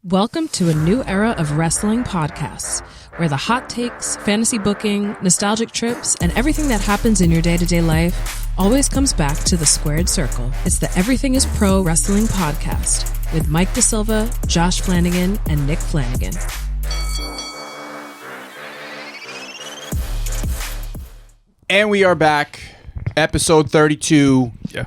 Welcome to a new era of wrestling podcasts, where the hot takes, fantasy booking, nostalgic trips, and everything that happens in your day-to-day life always comes back to the squared circle. It's the Everything is Pro Wrestling podcast with Mike DeSilva, Josh Flanagan, and Nick Flanagan. And we are back, episode 32. Yeah.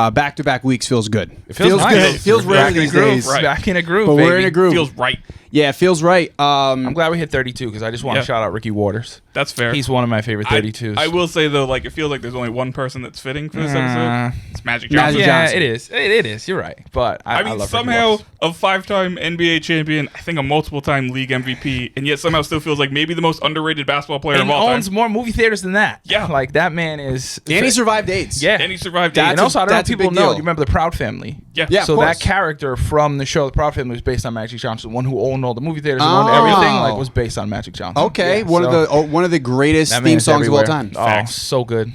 Back-to-back weeks feels good. It feels nice. good. It feels rare these days. Right. Back in a groove, but baby. we're in a groove. Feels right. Yeah, it feels right. I'm glad we hit 32 because I just want to shout out Ricky Waters. That's fair. He's one of my favorite 32s. I will say, though, like it feels like there's only one person that's fitting for this episode. It's Magic Johnson. Yeah, it is. It is. You're right. But I mean, love somehow a 5-time NBA champion, I think a multiple-time league MVP, and yet somehow still feels like maybe the most underrated basketball player of all time. Owns more movie theaters than that. Yeah. Like, that man is... And he survived AIDS. Yeah. And he survived And AIDS. also, I don't know if that's a people big know, deal. you remember the Proud Family? Yeah. Yeah, So of that course. character from the show, The Proud Family, was based on Magic Johnson, the one who owned all the movie theaters and owned everything, like, was based on Magic Johnson. Okay, Yeah, one of the greatest that man theme is songs of all everywhere. time. Oh, Facts. so good.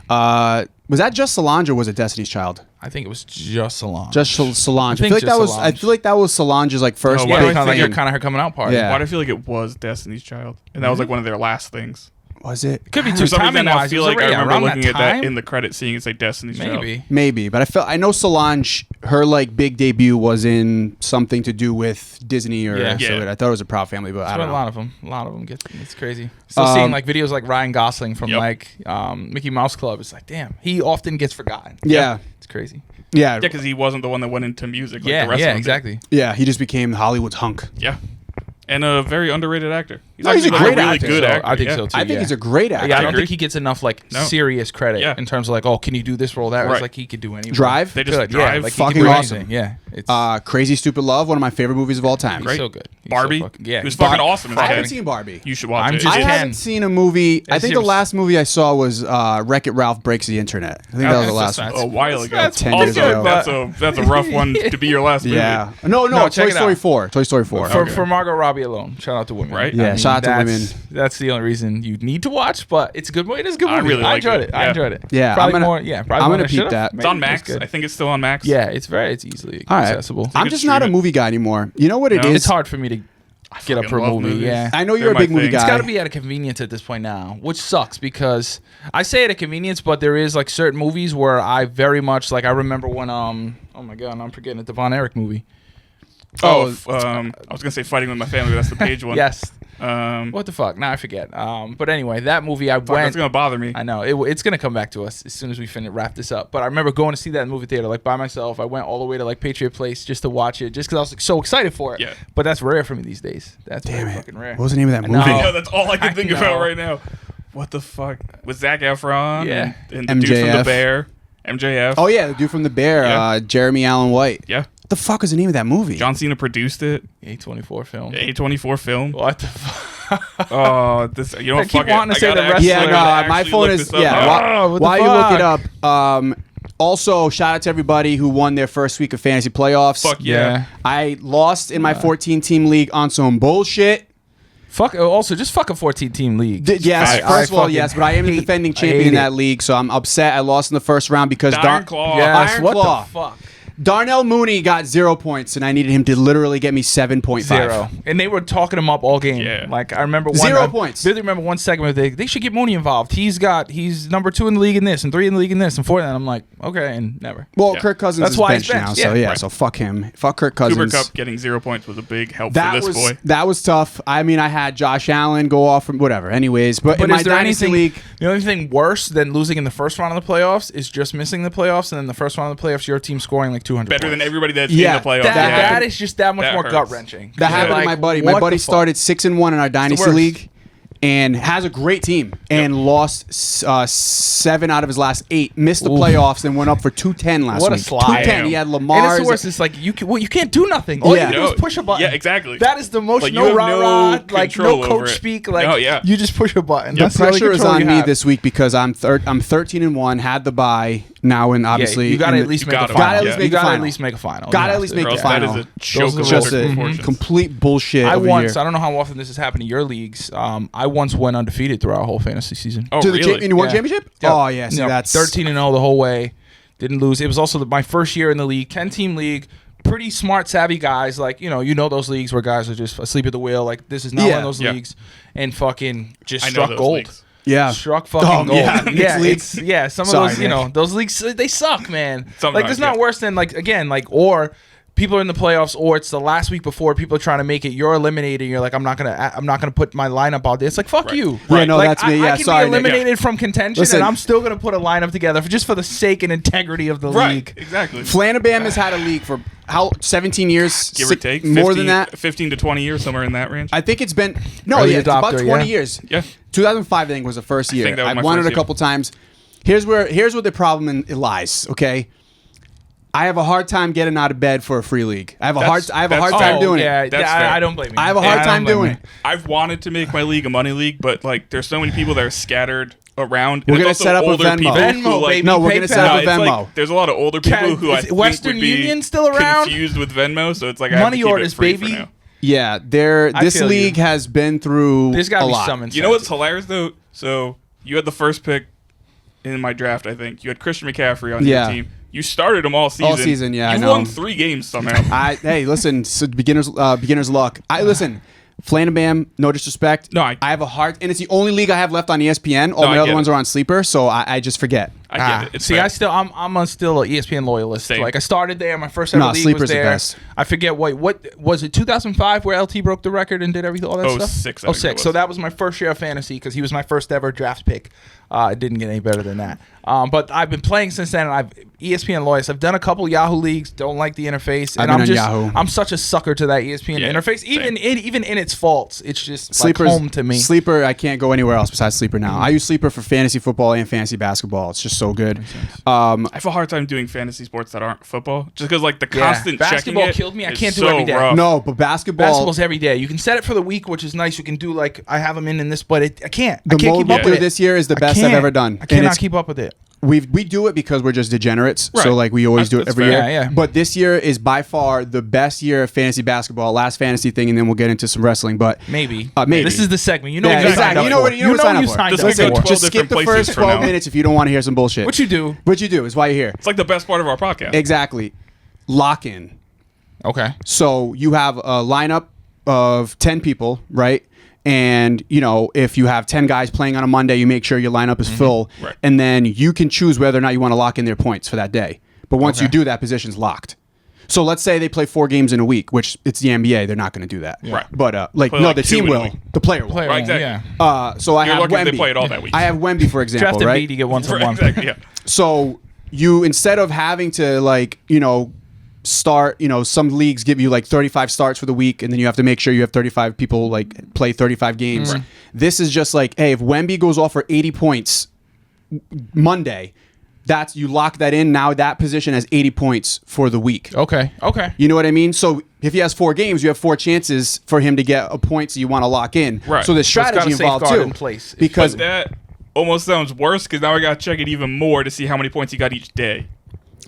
Was that just Solange or was it Destiny's Child? I think it was just Solange. Just Solange. I think feel like that just was. I Solange. feel like that was Solange's like first No, why big do I think thing. kind of her coming out party. Yeah. Why do I feel like it was Destiny's Child? And that was like one of their last things. Was it? Could be For too. some reason, I Timing-wise, feel it was like I already remember around looking that at that time. in the credits, seeing it say Destiny's Child. Maybe, but I know Solange. Her like big debut was in something to do with Disney or Yeah. so I thought it was a Proud Family, but I don't A know. lot of them. It's crazy. Still seeing like videos like Ryan Gosling from Yep. like Mickey Mouse Club. It's like, damn, he often gets forgotten. Yeah, It's crazy. yeah, Yeah, because he wasn't the one that went into music. Like Yeah, the rest of them did. exactly. yeah. He just became Hollywood's hunk. Yeah. And a very underrated actor. He's No, he's a actually great really actor. good So, actor. I think yeah. so too. I think yeah. he's a great actor. Yeah, I don't agree. think he gets enough like No. serious credit Yeah. in terms of like, oh, can you do this role that? It's Right. like he could do anything. Drive? They just Good, drive. Yeah, like he Fucking can do awesome. anything. Yeah, it's Crazy Stupid Love, one of my favorite movies of all time. he's Right. so good. He's Barbie. So fucking, yeah, Who's he's fucking awesome in I that haven't thing. seen Barbie. You should watch I'm it. just I It's- Ken. haven't seen a movie. I This think year the was- last movie I saw was Wreck-It Ralph Breaks the Internet. I think that was the last That's one. a while ago. That's 10 years Also, ago. that's a rough one to be your last movie. Yeah. No, No, check Toy it Story out. 4. Toy Story 4. For Margot Robbie alone. Shout out to women. Right? Yeah, shout out to that's- women. That's the only reason you need to watch, but it's a good movie. It is a good I movie. really I liked enjoyed it. it. I Yeah. enjoyed it. Yeah, Probably I'm gonna- more. Yeah, probably I'm more gonna than I peep should've. that. It's on Maybe Max. good. I think it's still on Max. Yeah, it's easily All right. accessible. I'm can just not a stream it. movie guy anymore. You know what it No? is? It's hard for me to get up fucking for a love movie. movies. Yeah, I know They're you're a my big movie thing. guy. it's got to be at a convenience at this point now, which sucks because I say at a convenience, but there is like certain movies where I very much like. I remember when oh my god, I'm forgetting it, the Von Erich movie. I was gonna say Fighting with My Family, but that's the Page one. Yes. What What the fuck? Now I forget. But anyway, that movie I that's went. gonna bother me. I know it's gonna come back to us as soon as we wrap this up. But I remember going to see that in the movie theater like by myself. I went all the way to like Patriot Place just to watch it, just because I was like, so excited for it. Yeah. But that's rare for me these days. That's Damn very it. fucking rare. What was the name of that I know. movie? I know that's all I can I think about know. right now. What the fuck? With Zac Efron Yeah. and the dude from MJF. The Bear. MJF. Oh yeah, the dude from The Bear, Yeah. Jeremy Allen White. Yeah. What the fuck was the name of that movie? John Cena produced it. A24 film. A24 film. What the fuck? Oh, this. You know I what? keep Fuck it. wanting to I say gotta the actually- wrestler. Yeah, I no, gotta my actually phone look is this up. yeah. Oh, what the While you look it fuck? up, also shout out to everybody who won their first week of fantasy playoffs. Fuck yeah. I lost in my 14-team league on some bullshit. Fuck. Also, just fuck a 14-team league. Yes, I first of all, fucking yes, but I am the hate- defending I hate champion in it. that league, so I'm upset. I lost in the first round because Iron Claw. Yes, Iron what Claw. the fuck? Darnell Mooney got 0 points, and I needed him to literally get me 7.5. Zero. And they were talking him up all game. Yeah. Like I remember one 0 I points. vividly remember one segment where they should get Mooney involved. He's number 2 in the league in this and 3 in the league in this and 4 in that. I'm like, okay, and never. Well, Yeah. Kirk Cousins That's is why he's benched now, benched. so Yeah, yeah, right. so fuck him. Fuck Kirk Cooper Cousins. Kupp getting 0 points was a big help That for this was boy. that was tough. I mean, I had Josh Allen go off from whatever. Anyways, but in my is there dynasty anything? league, The only thing worse than losing in the first round of the playoffs is just missing the playoffs, and then the first round of the playoffs, your team scoring like 200. Better than points. everybody that's Yeah, in the playoffs. That is just that much That more hurts. gut wrenching. that happened to my buddy. My buddy started 6-1 in our dynasty worst. league, and has a great team, and lost 7 out of his last 8. Missed the Oof. playoffs, and went up for 210 last What a week. slide. 210. He had Lamar. And it's the worst. It's like you can't do nothing. All Yeah. you can do is push a button. Yeah, exactly. That is the most Like, you no have rah no rah, like no control over coach it. speak. Like No, yeah. you just push a button. The That's the only pressure is control on you me have. this week because I'm 13-1. Had the bye now, and obviously you got to in at the- least You make a gotta- final. gotta at least Yeah. make You a got to at final. least make a final. Gotta You at have least to. make Or the else that final. is a Those choke are of the Just rules. other a proportions. complete bullshit. I over once, here. I don't know how often this has happened in your leagues. I once went undefeated throughout our whole fantasy season. Oh, To the really? you won Yeah. championship? Yep. Oh yeah, so You know, that's 13-0 the whole way. Didn't lose. It was also my first year in the league, 10-team league. pretty smart, savvy guys. Like, you know those leagues where guys are just asleep at the wheel. Like, this is not one of those leagues. And fucking just struck gold. Leagues. Yeah. Struck fucking gold. Yeah. Some of those, those leagues, they suck, man. Sometimes, like, there's not worse than, like, again, like, or people are in the playoffs, or it's the last week before people are trying to make it. You're eliminated. You're like, I'm not gonna put my lineup out there. It's like, fuck you. Yeah, no, like, that's me. Yeah, I can sorry, be eliminated from contention, Listen, and I'm still gonna put a lineup together just for the sake and integrity of the league. Exactly. Flanabam has had a league for 17 years, Give or take. more than that. 15 to 20 years, somewhere in that range. I think it's been Early it's about adopter, 20 years. Yeah. 2005, I think, was the first year. think that was I've my won it first a couple times. Here's where the problem lies. Okay, I have a hard time getting out of bed for a free league. I have a hard time doing it. Yeah, That's fair. I don't blame you. I have a hard time doing it. I've wanted to make my league a money league, but like there's so many people that are scattered around. We're And gonna it's set up also a older Venmo. people Venmo, who, like, baby. No, we're gonna set up a it's Venmo. like, there's a lot of older people who I think Western would be Union still around? confused with Venmo, so it's like I have to Money keep it orders, free for baby. now. Yeah, this feel league you. has been through There's got a to be lot. some You know what's hilarious though? So you had the first pick in my draft. I think you had Christian McCaffrey on your team. You started him all season. All season, yeah, I You know. won 3 games somehow. Hey, listen, so beginner's luck. Listen, Flanabam, no disrespect. No, I have a heart, and it's the only league I have left on ESPN. All No, my I other get ones it. are on Sleeper, so I just forget. I get it. It's See, fair. I'm still an ESPN loyalist. Same. Like, I started there. My first ever league Sleeper's was the there. best. I forget what was it, 2005, where LT broke the record and did everything, all that stuff. 06, I think it 06. was. So that was my first year of fantasy because he was my first ever draft pick. It didn't get any better than that. But I've been playing since then. And I've ESPN loyalist. I've done a couple Yahoo leagues. Don't like the interface. And I've been on Yahoo. I'm such a sucker to that ESPN Yeah, interface. same. Even in its faults, it's just Sleeper's like home to me. Sleeper, I can't go anywhere else besides Sleeper now. I use Sleeper for fantasy football and fantasy basketball. It's just so good. I have a hard time doing fantasy sports that aren't football, just because like the constant Basketball checking it killed me. I is can't do so every day. rough. No, but basketball. Basketball's every day. You can set it for the week, which is nice. You can do like I have them in this, but I can't. I The can't mode keep we up do with it. this year is the I best I've can't. ever done. I And cannot it's- keep up with it. We do it because we're just degenerates. Right. So like we always do it That's every fair. year. Yeah, yeah. But this year is by far the best year of fantasy basketball. Last fantasy thing, and then we'll get into some wrestling. But Maybe. Maybe. This is the segment. You know Yeah, what you exactly. signed up You know for. what you sign up for. signed This up is for. like 12 just skip the different first places from 12 now. minutes if you don't want to hear some bullshit. What you do? What you do is why you're here. It's like the best part of our podcast. Exactly. Lock in. Okay. So you have a lineup of 10 people, right? And, if you have 10 guys playing on a Monday, you make sure your lineup is full. Right. And then you can choose whether or not you want to lock in their points for that day. But once you do, that position's locked. So let's say they play 4 games in a week, which it's the NBA. They're not going to do that. Right. But, Play the like 2 team in a will. week. The player will. Player, Right, exactly. yeah. So I You're have lucky if Wemby. they play it all that week. I have Wemby, for example, Draft and right? beat, you get once a Right, month. exactly, yeah. So you, instead of having to start, some leagues give you like 35 starts for the week, and then you have to make sure you have 35 people play 35 games. Right. This is just like, hey, if Wemby goes off for 80 points Monday, you lock that in. Now that position has 80 points for the week. Okay. You know what I mean? So if he has 4 games, you have 4 chances for him to get a point, so you want to lock in. Right. So there's So it's got strategy a involved safeguard too. in place. Because But that almost sounds worse because now I got to check it even more to see how many points he got each day.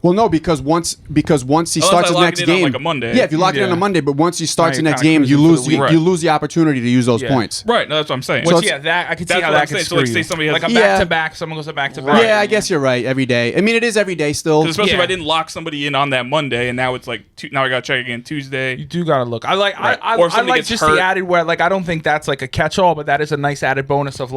Well, no, because once he starts I his lock next it in on, game, like, a Monday. Yeah, if you lock it in on Yeah. a Monday, but once he starts Now the you're next kinda game, you cruising for lose the week. you lose the opportunity to use those Yeah. points. Right. No, that's what I'm saying. Which, So yeah, that I could see that's how what that I'm could saying. So, screw like, you. say somebody has- Like a Yeah. back-to-back, someone goes a back-to-back. Yeah, I guess you're right. Every day. I mean, it is every day still. Especially if Yeah. I didn't lock somebody in on that Monday, and now it's like now I got to check again You Tuesday. do gotta look. I like. Right. I Or if I somebody like gets just hurt. the added where I don't think that's like a catch-all, but that is a nice added bonus of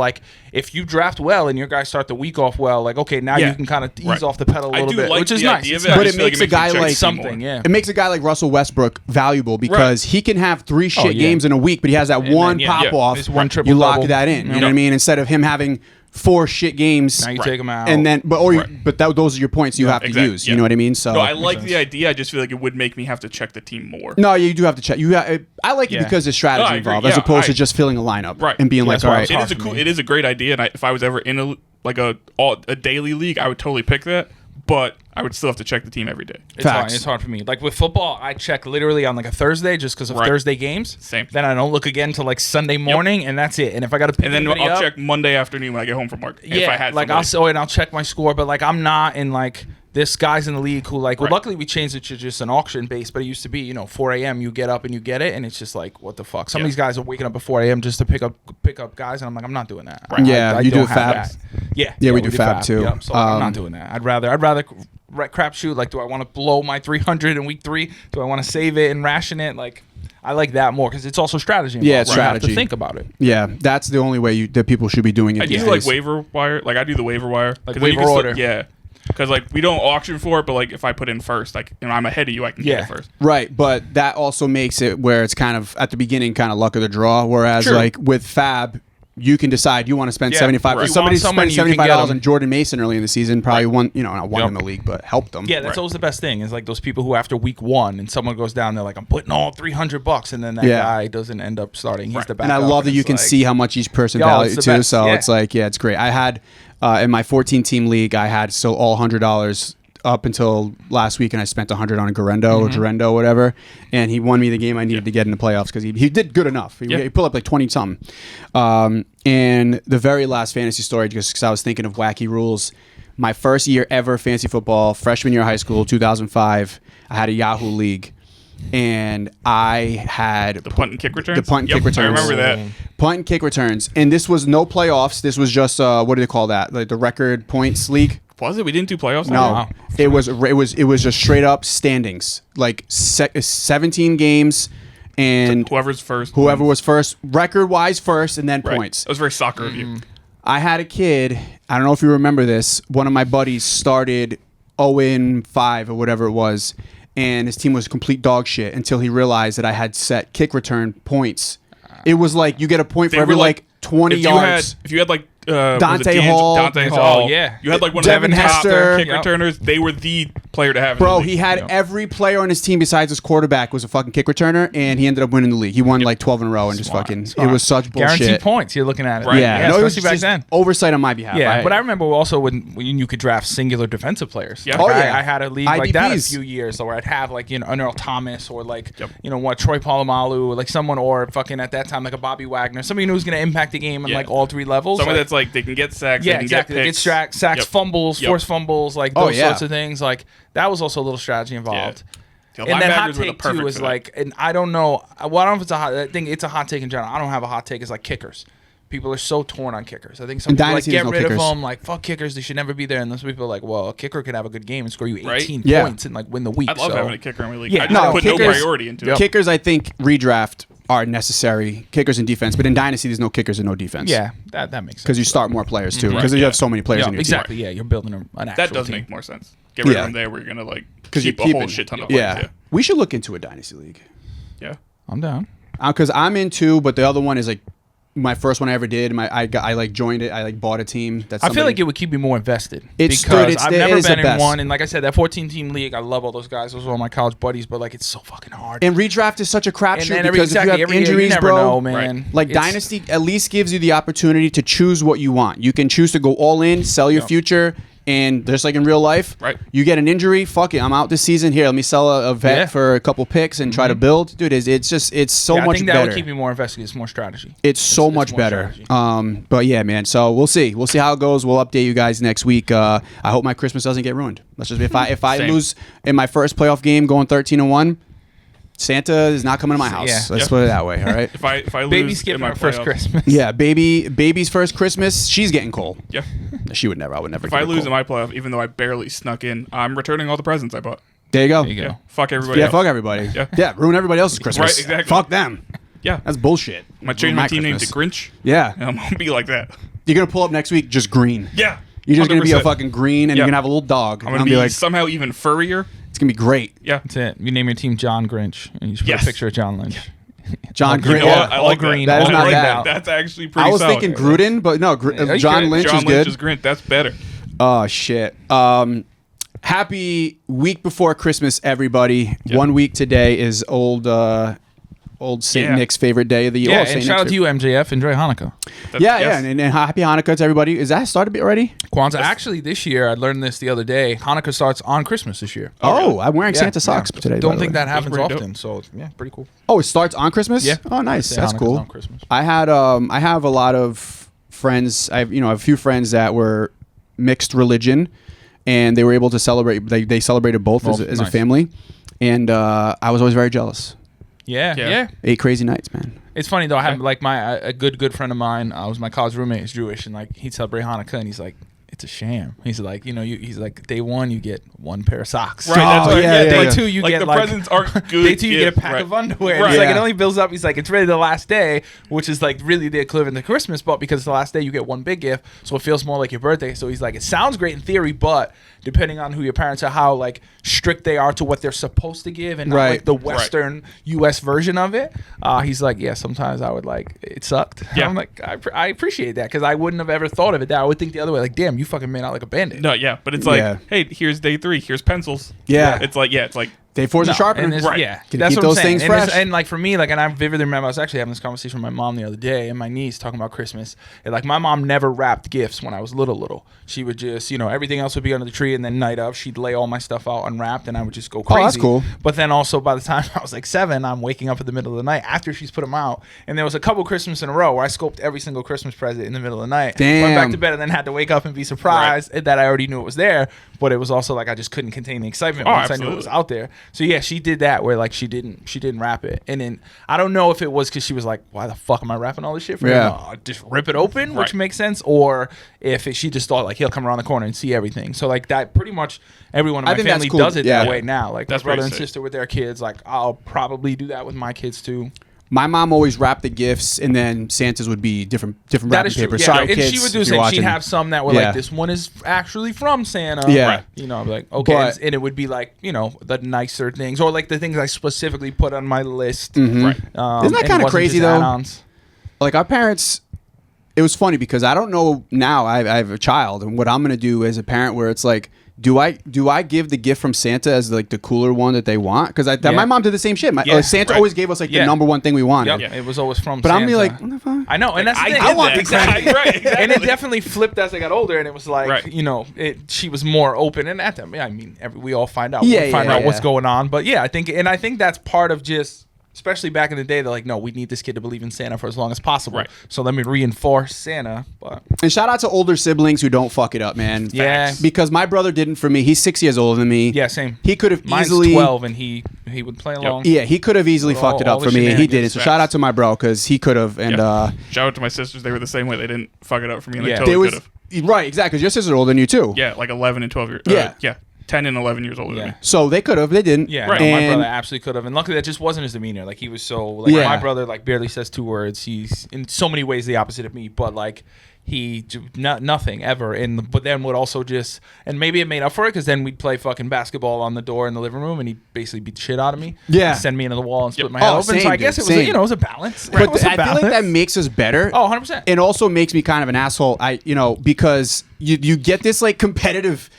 if you draft well and your guys start the week off well, okay, now Yeah. you can kind of ease Right. off the pedal a I little do bit, like which is the nice. idea of It's it. I But nice. it just feel like makes it a guy makes me check like the team something, more. yeah. It makes a guy like Russell Westbrook valuable because he can have 3 shit yeah. games in a week, but he has that And one then, yeah, pop yeah. off. It's one You triple lock double. that in. You know Yeah. what I mean? Instead of him having 4 shit games, Now you Right. take them out, and then Right. those are your points you have to exactly, use. yeah. You know what I mean? So No, I like the idea. I just feel like it would make me have to check the team more. No, you do have to check. I like it Yeah. because there's strategy No, I agree. involved, as Yeah, opposed to I- just filling a lineup Right. and being Yeah, like, that's all why right. it's hard It is a for cool. me. It is a great idea, and if I was ever in a daily league, I would totally pick that. But I would still have to check the team every day. It's hard. Facts. It's hard for me. Like with football, I check literally on a Thursday just because of Right. Thursday games. Same. Then I don't look again till Sunday morning, and that's it. And if I got to pick And then anybody I'll up, check Monday afternoon when I get home from work. yeah, if I had I'll and I'll check my score. But I'm not in this guy's in the league who well, Right. luckily we changed it to just an auction base, but it used to be 4 a.m. you get up and you get it, and it's just what the fuck. Some of Yeah. these guys are waking up at 4 a.m. just to pick up guys, and I'm like, I'm not doing that. Yeah, you do don't have Fab. that. Yeah, Yeah, we do Fab too. Yep, so I'm not doing that. I'd rather crapshoot. Like, do I want to blow my 300 in week 3? Do I want to save it and ration it? Like, I like that more because it's also strategy. Yeah, it's strategy. You have to strategy. think about it. Yeah, that's the only way that people should be doing it. I these do like days. waiver wire. Like I do the waiver wire. Like 'Cause then you waiver can order. Yeah. Because like we don't auction for it, but like if I put in first, like I'm ahead of you, I can get it first. Right, but that also makes it where it's kind of at the beginning kind of luck of the draw. Whereas True. like with Fab, you can decide you want to spend Yeah, 75. right. If somebody You want someone spent you can $75 get 'em. on Jordan Mason early in the season, probably won, not won Yep. in the league, but helped them. Yeah, that's always the best thing. Is like those people who after week 1 and someone goes down, they're like, I'm putting all $300, and then that guy doesn't end up starting. He's the backup. And I love that you can see how much each person values it's too. the best, So yeah. it's like, it's great. I had in my 14-team league, I had all $100 up until last week, and I spent 100 on Garendo or Garendo, whatever, and he won me the game I needed to get in the playoffs because he did good enough. He pulled up like 20 something. And the very last fantasy story, just because I was thinking of wacky rules. My first year ever fantasy football, freshman year of high school, 2005. I had a Yahoo league, and I had The punt and kick returns. The punt and kick returns. I remember that. Punt and kick returns, and this was no playoffs. This was just what do they call that? Like the record points league. Was it? We didn't do playoffs. No, Wow. it was just straight up standings, like 17 games, and Whoever's first. whoever was first, record wise first, and then Right. points. That was very soccer of you. I had a kid. I don't know if you remember this. One of my buddies started 0-5 or whatever it was, and his team was complete dog shit until he realized that I had set kick return points. It was like you get a point for They every were like 20 yards. If you had like was it Dante Hall. Dante Oh, Hall. yeah. You had like one Devin of the top Hester. kick Yep. returners. They were the player to have. in Bro, the league. he had every player on his team besides his quarterback was a fucking kick returner, and he ended up winning the league. He won like 12 in a row and just fucking. Smart. It was such bullshit. Guaranteed points. You're looking at it. Right. Yeah, no, it was especially back just then. oversight on my behalf. Yeah, but I remember also when you could draft singular defensive players. Yeah. Like Oh, yeah. I had a league like that a IDPs. few years, where I'd have like an Earl Thomas or like Troy Polamalu, or like someone, or fucking at that time like a Bobby Wagner, somebody who was going to impact the game on Yeah. like all 3 levels. Someone like, that's like they can get sacks. yeah, they can exactly. Get They picks. get sacks, Yep. fumbles, Yep. forced fumbles, like Oh, those yeah. sorts of things. Like that was also a little strategy involved. The And then hot linebackers were the take too perfect is for that. like, and I don't know. Well, I don't know if it's a hot. I think it's a hot take in general. I don't have a hot take. It's like kickers. People are so torn on kickers. I think some In people like Dynasty, get there's no rid of kickers. them. Like fuck kickers. They should never be there. And those people are like, well, a kicker could have a good game and score you 18 Yeah. points and like win the week. I love so. having a kicker in my league. Yeah, I just no, put no kickers- priority into Yep. it. Kickers, I think, redraft are necessary. Kickers and defense, but in Dynasty, there's no kickers and no defense. Yeah, that makes sense. because you start more players too. Because Right, you yeah. have so many players Yeah, in your exactly. Yeah, you're building an actual That does team. make more sense. Get rid Yeah. of them there. We're gonna like Because keep a whole shit ton of team. players. Yeah, we should look into a Dynasty league. Yeah. I'm down. Because I'm in 2, but the other one is like my first one I ever did. I like joined it. I like bought a team. That's I feel like it would keep me more invested. It's- because dude, it's I've the- never it is been the in best. one, and like I said, that 14-team league, I love all those guys. Those are all my college buddies, but like it's so fucking hard. And redraft is such a crapshoot then because if you have every year, injuries, you never bro, know, man. like It's- Dynasty at least gives you the opportunity to choose what you want. You can choose to go all in, sell your future, and just like in real life, Right. you get an injury, fuck it, I'm out this season. Here, let me sell a vet Yeah. for a couple picks and try to build. Dude, it's so Yeah, much I think that better. would keep me more invested. It's more strategy. It's so it's much more better. strategy. But yeah, man. So we'll see. We'll see how it goes. We'll update you guys next week. I hope my Christmas doesn't get ruined. Let's just if I Same. lose in my first playoff game, going 13-1. Santa is not coming to my house. Yeah. Let's Yeah. put it that way. All right. If I lose Baby in skipping my her first playoffs- Christmas. Yeah, baby's first Christmas. She's getting cold. Yeah. She would never. I would never. If get I her lose cold. in my playoff, even though I barely snuck in, I'm returning all the presents I bought. there you go. There you go. Yeah. Fuck everybody Yeah, else. fuck everybody. Yeah. Ruin everybody else's Christmas. Right, exactly. Fuck them. Yeah. That's bullshit. I'm gonna change Ruin my team name to Christmas. Grinch. Yeah, And I'm gonna be like that. you're gonna pull up next week just green. Yeah. You're just gonna be a 100%. fucking green, and Yeah. you're gonna have a little dog. I'm and gonna I'll be like, somehow even furrier. it's gonna be great. Yeah. That's it. You name your team John Grinch, and you just put Yes. a picture of John Lynch. John You Green. know what? I all like green, That is all not greened bad. out. That's actually pretty I was solid. thinking Gruden, but no, you John could. Lynch John is good. Lynch is Grint. That's better. Oh shit. Happy week before Christmas, everybody. Yep. 1 week today is old Saint Yeah. Nick's favorite day of the year. Yeah, Oh, and Saint shout out Nick's to you, MJF. Enjoy Hanukkah. That's- Yeah, yes. yeah, and happy Hanukkah to everybody. Is that started already? Kwanzaa. Actually, this year, I learned this the other day. Hanukkah starts on Christmas this year. Oh, I'm wearing Santa socks yeah. today. by Don't the think way. that happens pretty dope. often. So, yeah, pretty cool. Oh, it starts on Christmas. Yeah. Oh, nice. Say That's Hanukkah's cool. on Christmas. I have a lot of friends. I have a few friends that were mixed religion, and they were able to celebrate. They celebrated both as a Nice. family, and I was always very jealous. Yeah, Yeah. yeah. 8 crazy nights, man. It's funny though. I have like a good friend of mine. Was my college roommate is Jewish, and like he'd celebrate Hanukkah, and he's like, it's a sham. He's like, he's like, day one you get one pair of socks. Right. That's what Day two you like get the like presents aren't good. Day two you get a pack right. of underwear. Right. It's like Yeah. it only builds up. He's like, it's really the last day, which is like really the equivalent to Christmas, but because it's the last day you get one big gift, so it feels more like your birthday. So he's like, it sounds great in theory, but depending on who your parents are, how like strict they are to what they're supposed to give, and not Right. like the Western U.S. version of it. He's like, yeah, sometimes I would like it sucked. Yeah. I'm like, I appreciate that because I wouldn't have ever thought of it that. I would think the other way. Like, damn, you fucking made out like a bandit. No, yeah, but it's like, Yeah. hey, here's day 3. Here's pencils. Yeah. It's like, Day 4's a No, sharpener. and it's- Right. Yeah, Can that's keep what I'm those saying. things And fresh. and like for me, like, and I vividly remember I was actually having this conversation with my mom the other day, and my niece talking about Christmas. And like my mom never wrapped gifts when I was little. She would just, everything else would be under the tree, and then night of, she'd lay all my stuff out unwrapped, and I would just go crazy. Oh, that's cool. But then also by the time I was like 7, I'm waking up in the middle of the night after she's put them out, and there was a couple Christmas in a row where I scoped every single Christmas present in the middle of the night. Damn. Went back to bed and then had to wake up and be surprised that I already knew it was there. But it was also like I just couldn't contain the excitement once I knew it was out there. So yeah, she did that where like she didn't wrap it, and then I don't know if it was because she was like, why the fuck am I wrapping all this shit for him? Just rip it open, which Right. makes sense, or if she just thought like he'll come around the corner and see everything. So like that pretty much everyone in I my think that's family cool. does it that Yeah. way now. Like That's my brother pretty and sick. sister with their kids, like I'll probably do that with my kids too. My mom always wrapped the gifts, and then Santa's would be different That wrapping is true. paper. Yeah, Sorry, and kids, she would do the if you're same. She'd watching. have some that were Yeah. like, this one is actually from Santa. Yeah. Right. I'd be like, okay. But- and it would be like, the nicer things, or like the things I specifically put on my list. Right. Isn't that and it kinda wasn't crazy, just though? add-ons. Like our parents, it was funny because I don't know now. I have a child, and what I'm gonna do as a parent, where it's like, do I give the gift from Santa as like the cooler one that they want? Because my mom did the same shit. Santa right. always gave us like the Yeah. number one thing we wanted. Yep. It was always from But Santa. I'm be like, what the fuck? I know, and that's the thing. I want the exactly. Right, exactly. And it definitely flipped as I got older, and it was like, Right. she was more open, and at them, I mean, we all find out, Yeah, find yeah, out what's yeah. going on. But yeah, I think that's part of just. Especially back in the day, they're like, no, we need this kid to believe in Santa for as long as possible. Right. So let me reinforce Santa. But And shout out to older siblings who don't fuck it up, man. Yeah. Facts. Because my brother didn't for me. He's 6 years older than me. yeah, same. He could have Mine's easily 12, and he would play along. Yeah, he could have easily All- fucked it all up the for me, and he didn't. shenanigans. So shout out to my bro because he could have. And Shout out to my sisters. They were the same way. They didn't fuck it up for me. And Yeah. they there totally was could have. right, exactly. Because your sisters are older than you too. Yeah, like 11 and 12 years. Yeah. 10 and 11 years older than me. So they could have. They didn't. Yeah, Right. no, my And- brother absolutely could have, and luckily that just wasn't his demeanor. Like he was so, like Yeah. my brother, like barely says 2 words. He's in so many ways the opposite of me, but like nothing ever. And but then would also just, and maybe it made up for it because then we'd play fucking basketball on the door in the living room, and he'd basically beat the shit out of me. Yeah. Send me into the wall and split my Oh, head open. same, So I dude, guess it was, same. it was a balance. But It was a I feel like that balance. makes us better. Oh, 100%. It also makes me kind of an asshole. Because you get this like competitive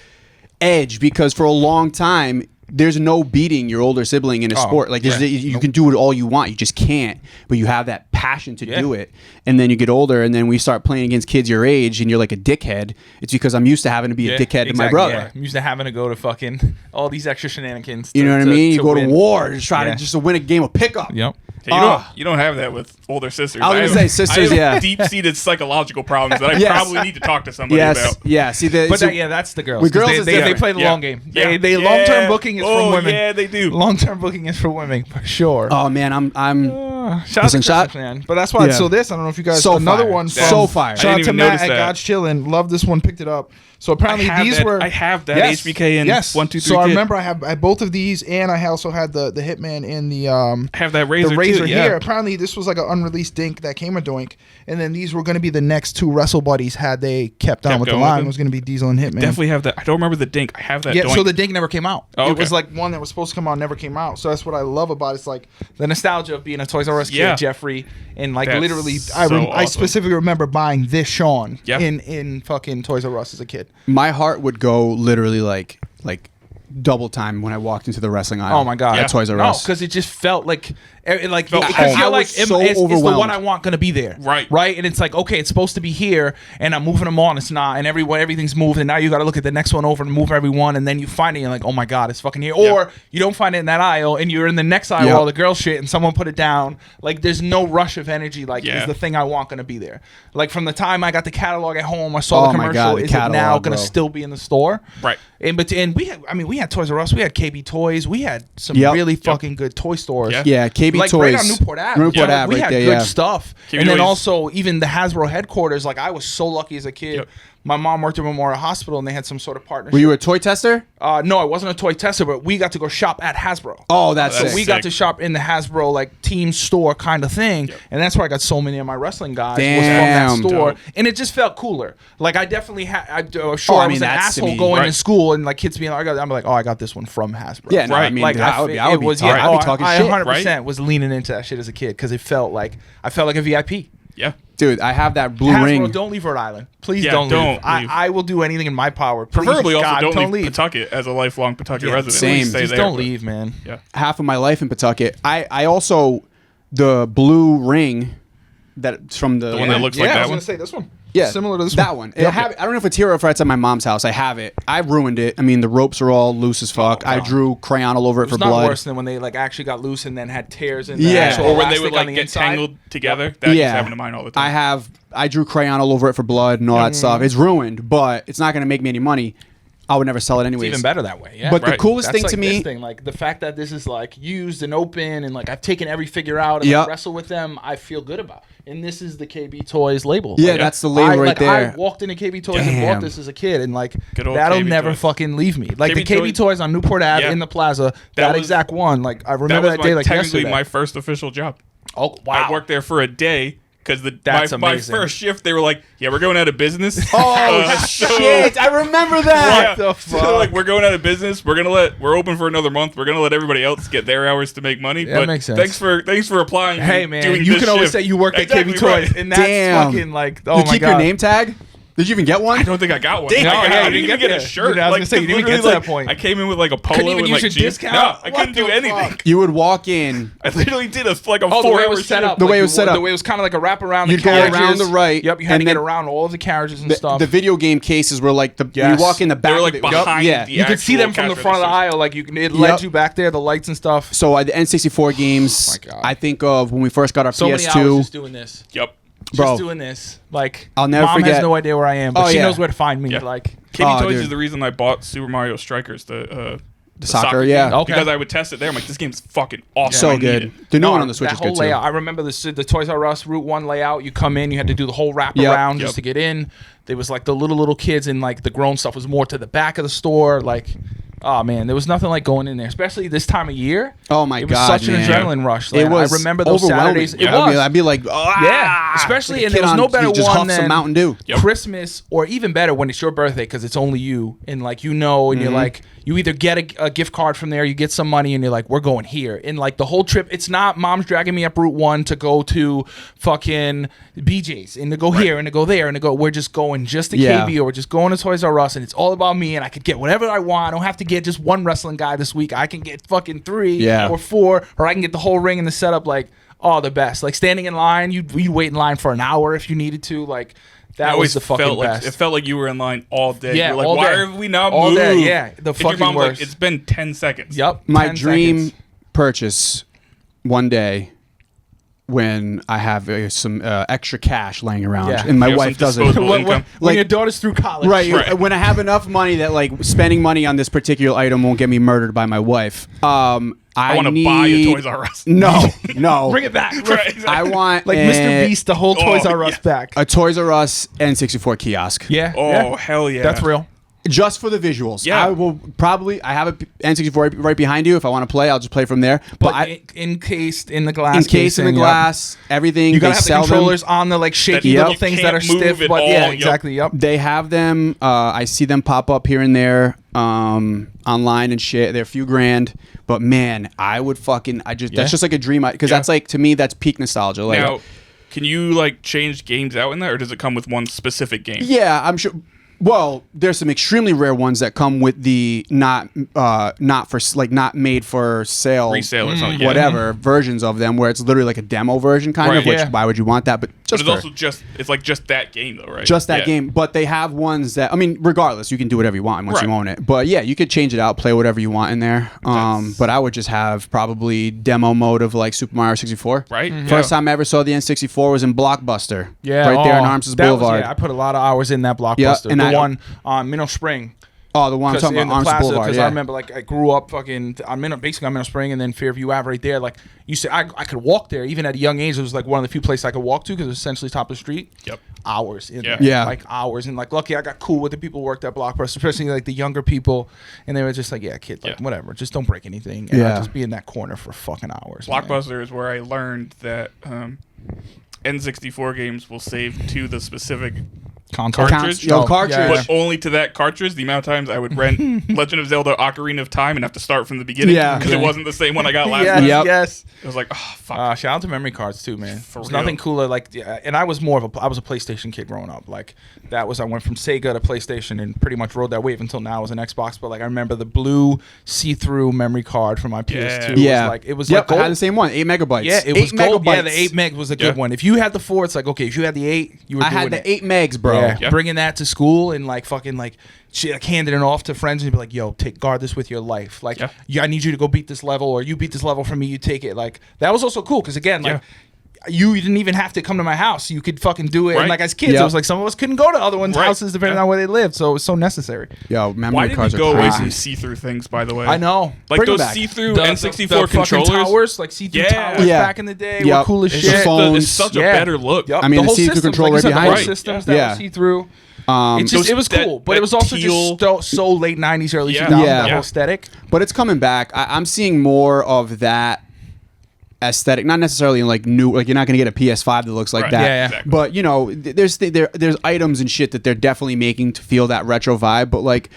edge because for a long time there's no beating your older sibling in a sport. Like you can do it all you want, you just can't. But you have that passion to do it, and then you get older, and then we start playing against kids your age, and you're like a dickhead. It's because I'm used to having to be a dickhead to my brother. Yeah. I'm used to having to go to fucking all these extra shenanigans. You know what I mean? You go win. to war to try Yeah. to just win a game of pickup. Yep. Yeah, you don't have that with older sisters. I was gonna say sisters, I yeah. have deep-seated psychological problems that I Yes. probably need to talk to somebody Yes, about. yeah. See, But that's the girls. With 'cause girls, they, it's they different. play the Yeah. long game. Yeah. They long-term booking is from women. Yeah, they do. Long-term booking is for women for sure. Oh man, I'm Shout Listen, out to shout- Christmas, man. But that's why. Yeah. So this, I don't know if you guys. So another fire. one. From, So fire. Shout out I didn't to even Matt notice at that. God's Chillin'. Love this one. Picked it up. So apparently these were. I have that Yes. HBK and yes. 1, 2, 3. So I kit. remember I had both of these, and I also had the Hitman and the I have that razor. the razor too, yeah. here. Apparently, this was like an unreleased dink that came a doink, and then these were going to be the next 2 Wrestle Buddies had they kept on Kept with the going with line. them? Was going to be Diesel and Hitman. Definitely have that. I don't remember the dink. I have that. Yeah, doink. so the dink never came out. Oh, It okay. was like one that was supposed to come out, never came out. So that's what I love about it. It's like the nostalgia of being a Toys R Us kid, Yeah. Jeffrey, and like That's literally, so I awesome. specifically remember buying this Sean Yeah. in fucking Toys R Us as a kid. my heart would go literally like double time when I walked into the wrestling aisle. Oh my god, at Toys R No, Us. because it just felt like Felt I home. feel I like was it's so the one overwhelmed. I want gonna be there, Right. and it's like, okay, it's supposed to be here, and I'm moving them on, it's not, and everything's moved, and now you got to look at the next one over and move everyone, and then you find it, and you're like, oh my god, it's fucking here, or you don't find it in that aisle, and you're in the next aisle where all the girl shit, and someone put it down. Like there's no rush of energy. Like is the thing I want gonna be there? Like from the time I got the catalog at home, I saw Oh the my commercial. God, the is it now catalog, gonna bro. still be in the store? Right. And we had Toys R Us, we had KB Toys, we had some Yep. really fucking good toy stores. Yeah. Yeah, KB Like Toys. right on Newport Ave. Newport Ave, we right had there, good yeah. stuff. KB And then Toys. also even the Hasbro headquarters, like I was so lucky as a kid. Yep. my mom worked at Memorial Hospital, and they had some sort of partnership. Were you a toy tester? No, I wasn't a toy tester, but we got to go shop at Hasbro. Oh, that's So sick. we got to shop in the Hasbro like team store kind of thing, and that's where I got so many of my wrestling guys was Damn, from that store, dope. and it just felt cooler. Like I definitely had. I was I I mean, was an that's to asshole me- going right. to school and like kids being like, I'm like, oh, I got this one from Hasbro. Yeah, no, I Right. mean, Like I would be, it was, yeah, I'd be oh, talking I shit. 100% was leaning into that shit as a kid because it felt like I felt like a VIP. Yeah. Dude, I have that blue Hasbro, ring. don't leave Rhode Island. Please Yeah, don't don't leave. leave. I will do anything in my power. Please, Preferably also God, don't leave leave. Pawtucket as a lifelong Pawtucket Yeah, resident. same. Stay Just there, don't but- leave, man. Yeah. Half of my life in Pawtucket. I also, the blue ring that's from the one that looks like I that was one? gonna say this one. Yeah, similar to this that one. one. Yep. I don't know if it's here or if it's at my mom's house. I have it. I ruined it. I mean, the ropes are all loose as fuck. I drew crayon all over it It's for not blood. worse than when they like actually got loose and then had tears in the Yeah. actual Or when they elastic would on like the get inside. tangled together. That used to happen to mine all the time. I drew crayon all over it for blood and all that stuff. It's ruined, but it's not going to make me any money. I would never sell it anyways. It's even better that way. Yeah. But the Right. coolest That's thing like to me, this thing, like the fact that this is like used and open and like I've taken every figure out and Yep. like, wrestle with them, I feel good about. And this is the KB Toys label. Yeah, Like, that's the label right there. I walked into KB Toys and Damn. bought this as a kid, and like Good old that'll KB never Toys. fucking leave me. Like the KB KB Toys on Newport Ave Yeah. in the plaza, That that was- exact one. Like I That remember was that day like technically yesterday. my first official job. Oh wow! I worked there for a day because That's my amazing. first shift they were like, yeah, we're going out of business. oh so- shit! I remember that. What the So, fuck? like, we're going out of business. We're open for another month. We're gonna let everybody else get their hours to make money. Yeah, but makes sense. Thanks for applying. Hey and man, doing you this can always shift. say you worked at Exactly KB Toys, right. and that's Damn. fucking like, oh Did you my keep god. your name tag? Did you even get one? I don't think I got one. Damn. I No, yeah, didn't you even didn't get get a it. shirt. I was gonna say, you didn't even get to literally, that point. I came in with like a polo Couldn't even and use like your jeans. discount? No, I What couldn't do the anything. fuck? You would walk in. I literally did a 4 the way it hour was set up. The way it like, was set The up. way it was kind of like a wrap around You'd the go carriages. around the right, Yep, you had and to get then around all of the carriages and stuff. The video game cases were like you Yes. walk in the back. They were like of it. behind Yeah. the you could see actual them from the cash front of the registers. aisle. Like it led Yep. you back there, the lights and stuff. So the N64 games, my God. I think of when we first got our So many hours PS2. just doing this. Yep. Bro. Just doing this. Like I'll never Mom forget- has no idea where I am, but Oh, she yeah. knows where to find me. Yeah. Like KB Oh, Toys dude. is the reason I bought Super Mario Strikers, the soccer, yeah. game, Okay. because I would test it there. I'm like, this game's fucking awesome. So I need good. it. The new one on the Switch that is whole good too. layout. I remember the Toys R Us Route 1 layout. You come in, you had to do the whole wrap Yep. around just Yep. to get in. There was like the little kids, and like the grown stuff was more to the back of the store. Like, oh man, there was nothing like going in there, especially this time of year. Oh my it was God, such an man. adrenaline rush. It Like, was I remember those overwhelming. Saturdays. It I'd was. I'd be like, Yeah, especially, like a and there kid was no on- better you just one huff some than Mountain Dew. Yep. Christmas, or even better when it's your birthday because it's only you, and like and you're like, you either get a gift card from there, you get some money, and you're like, we're going here, and like the whole trip, it's not mom's dragging me up Route 1 to go to fucking BJ's and to go here and to go there and to go. We're just going just to Yeah. KB, or we're just going to Toys R Us, and it's all about me, and I could get whatever I want. I don't have to get just one wrestling guy this week. I can get fucking 3 Yeah. or 4, or I can get the whole ring and the setup. Like, oh, the best. Like standing in line, you'd wait in line for an hour if you needed to. Like. That It was always the fucking felt like best. it felt like you were in line all day. Yeah, You're like, all why day. have we not All moved? day, yeah. The If your fucking mom's like, worst. it's been 10 seconds. Yep. My 10 dream seconds. purchase one day when I have some extra cash laying around Yeah. and my You have wife some doesn't. disposable when, income. when Like- your daughter's through college. Right, when I have enough money that like spending money on this particular item won't get me murdered by my wife. I want to buy a Toys R Us. No, no. Bring it back. Right, exactly. I want Like Mr. Beast, the whole Toys R Us yeah. back. a Toys R Us N64 kiosk. Yeah. Oh, yeah. hell yeah. That's real. Just for the visuals. Yeah. I will probably. I have a N64 right behind you. If I want to play, I'll just play from there. But I, encased in the glass. encased in the casing, yep. glass, everything. You gotta they have the sell controllers them. on the like shaky That- little you things can't that are move stiff. at But all, yeah, yep. exactly. Yep. They have them. I see them pop up here and there online and shit. They're a few grand, but man, I would fucking. Yeah. That's just like a dream. Because Yeah. that's like to me, that's peak nostalgia. Like, Now, can you like change games out in there, or does it come with one specific game? yeah, I'm sure. Well, there's some extremely rare ones that come with the not made for sale, Resale or something. Yeah. whatever versions of them, where it's literally like a demo version kind Right. of. Which Yeah. why would you want that? But But just it's for, also just that game though, right? just that Yeah. game. But they have ones that, I mean, regardless, you can do whatever you want once you Right. own it. But yeah, you could change it out, play whatever you want in there. That's- But I would just have probably demo mode of like Super Mario 64. Right? First Yeah. time I ever saw the N64 was in Blockbuster. Yeah, right there in oh, Armstrong that was- Boulevard. yeah, I put a lot of hours in that blockbuster. Yeah, and the I- one on Minnow Spring. Oh, the one I'm talking in about, the Arms Boulevard. Because Yeah. I remember, like, I grew up fucking. I'm in Spring, and then Fairview Ave right there. Like, you said, I could walk there even at a young age. It was like one of the few places I could walk to because it was essentially top of the street. Yep. Hours in Yeah. there. Yeah. Like hours. And like, lucky I got cool with the people who worked at Blockbuster, especially like the younger people. And they were just like, yeah, kid, like, whatever. Just don't break anything. And I'd just be in that corner for fucking hours. Blockbuster is where I learned that N64 games will save to the specific cartridge. Cartridge. Yeah. But only to that cartridge. The amount of times I would rent Legend of Zelda Ocarina of Time and have to start from the beginning because it wasn't the same one I got last time. Yes. It was like, oh, fuck. Shout out to memory cards too, man. There's real. nothing cooler like, and I was a PlayStation kid growing up. Like I went from Sega to PlayStation and pretty much rode that wave until now as an Xbox. But like I remember the blue see-through memory card for my PS2. Yeah. It was yep, like gold. I had the same one, 8 megabytes. Yeah, it was 8 gold. megabytes. Yeah, the 8 meg was a good one. If you had the 4, it's like, okay, if you had the 8, you were I doing had the it. 8 megs, bro. Yeah. Bringing that to school and like fucking like handing it off to friends and be like, yo, guard this with your life. Like, I need you to go beat this level, or you beat this level for me, you take it. Like, that was also cool because again, like, you didn't even have to come to my house. You could fucking do it. Right. And like as kids, it was like some of us couldn't go to other ones' houses depending on where they lived. So it was so necessary. Yo, memory Why did we cards go are away crazy. from see-through things, by the way? I know. Like Bring 'em those back. see-through The N64 fucking controllers. towers, like see-through towers back in the day were cool as It's shit. just phones. It's such a better look. Yep. I mean, the whole see-through system, control like right you said, the behind whole it. systems that were see-through. It was cool, but it was also teal- just so late 90s, early 2000s, that whole aesthetic. But it's coming back. I'm seeing more of that aesthetic, not necessarily in like new, like you're not going to get a PS5 that looks like that. Yeah. Exactly. But you know, there's items and shit that they're definitely making to feel that retro vibe. But like,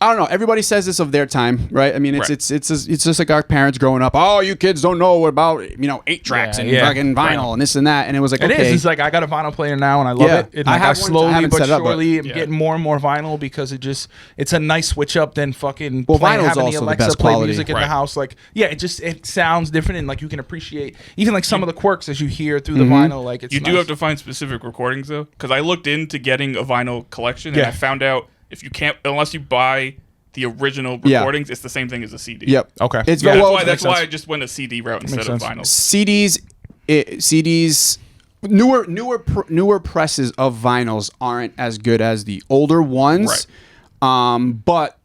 I don't know. Everybody says this of their time, right? I mean, it's just like our parents growing up. Oh, you kids don't know about 8 tracks and fucking vinyl and this and that. And it was like, okay. It's like I got a vinyl player now and I love it. And I like, have I one. slowly I haven't but set it up, but- surely am getting more and more vinyl because it's a nice switch up than fucking Well, playing, vinyl's having also the the Alexa best play quality. music in the house. Like, it sounds different and like you can appreciate even like some of the quirks as you hear through the vinyl. Like it's You do nice. have to find specific recordings though, because I looked into getting a vinyl collection and I found out if you can't, unless you buy the original recordings, it's the same thing as a CD. Yep. Okay. It's Yeah, very well. That's why I just went a CD route instead of vinyl. CDs, newer presses of vinyls aren't as good as the older ones. Right. But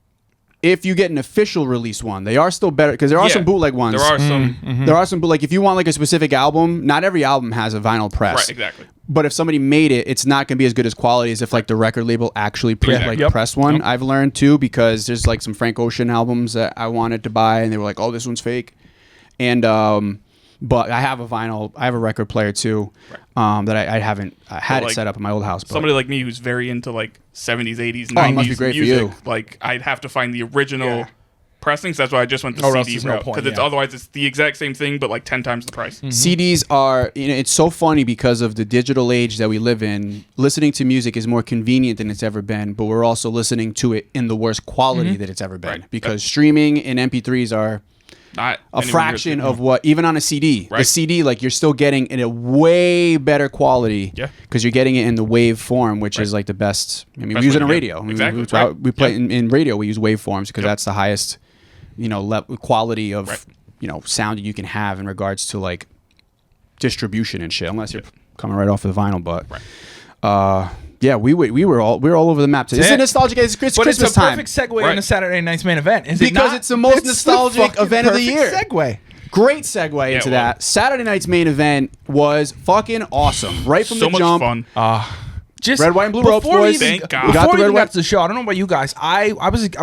if you get an official release one, they are still better because there are some bootleg ones. There are some. There are some bootleg. If you want like a specific album, not every album has a vinyl press. Right, exactly. But if somebody made it, it's not going to be as good as quality as if like the record label actually pressed one. I've learned too because there's like some Frank Ocean albums that I wanted to buy and they were like, "Oh, this one's fake." And but I have a vinyl. I have a record player too that I haven't had it set up in my old house. But Somebody like me who's very into like 70s, 80s, it must be 90s great for music, you. like I'd have to find the original pressings. That's why I just went the Or else CD there's no route point, because otherwise it's the exact same thing but like 10 times the price. CDs are, it's so funny because of the digital age that we live in. Listening to music is more convenient than it's ever been, but we're also listening to it in the worst quality that it's ever been because streaming and MP3s are Not a anywhere fraction near- of what, even on a CD. The Right. CD, like you're still getting in a way better quality because you're getting it in the wave form, which is like the best. I mean, we use it on radio. I mean, Exactly. we play in radio. We use waveforms because that's the highest, quality of sound you can have in regards to like distribution and shit. Unless you're coming right off of the vinyl, but yeah, we were all over the map. It's a nostalgic. It's Christmas But it's a time. perfect segue into Saturday night's main event. Is it Because not? it's the most It's nostalgic fucking event of the perfect year. Segue. Great segue into that. Saturday night's main event was fucking awesome. Right from so the much jump. fun. Just Red, white, and blue ropes, before we boys. even- Thank God. We got Before the we red, even white. got to the show, I don't know about you guys. I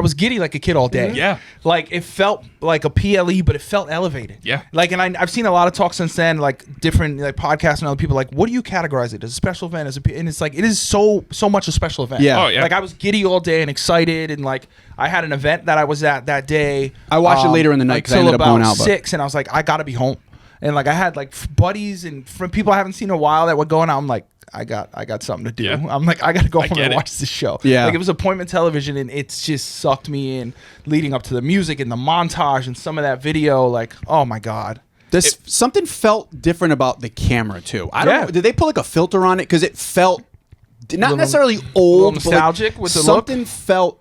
was giddy like a kid all day. Yeah. Like it felt like a PLE, but it felt elevated. Yeah. Like, and I've seen a lot of talk since then, like different like podcasts and other people like, what do you categorize it as a special event? And it's like it is so much a special event. Yeah. Oh, yeah. Like I was giddy all day and excited, and like I had an event that I was at that day. I watched it later in the night 'cause I until ended up going about out, but- 6, and I was like, I gotta be home. And like I had like buddies and from people I haven't seen in a while that were going out. I'm like, I got something to do. Yeah. I'm like, I gotta go home get and it. watch this show. Yeah. Like it was appointment television, and it's just sucked me in, leading up to the music and the montage and some of that video. Like, oh my god. Something felt different about the camera too. I don't Yeah. know. Did they put like a filter on it? Because it felt not Little- necessarily little old, but, like, nostalgic with the look? something felt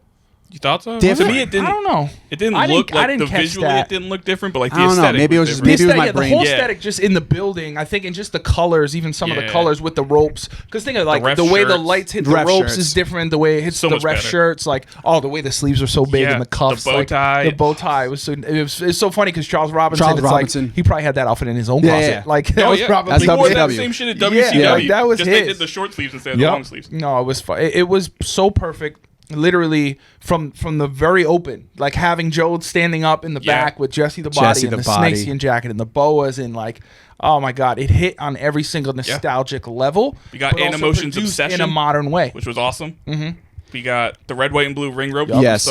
You thought so? Different. To me, it didn't. I don't know. It didn't look like the visually. It didn't look different, but like the I don't know. aesthetic. Maybe it was different. just maybe it was my brain. The whole aesthetic just in the building, I think, and just the colors, even some of the colors with the ropes. Because think of like the way the lights hit the ropes is different. The way it hits the ref shirts, like the way the sleeves are so big and the cuffs, the bow tie. The bow tie was so. It's so funny because Charles Robinson. Like, he probably had that outfit in his own closet. Like that was probably he wore that same shit at WCW. Yeah, that was just his. They did the short sleeves instead of the long sleeves. No, it was fun. It was so perfect. Literally from the very open, like having Joe standing up in the back with Jesse the Body and the snakeskin jacket and the boas and like, oh my god, it hit on every single nostalgic level. We got Emotion's Obsession in a modern way, which was awesome. Mm-hmm. We got the red, white, and blue ring rope. Yes,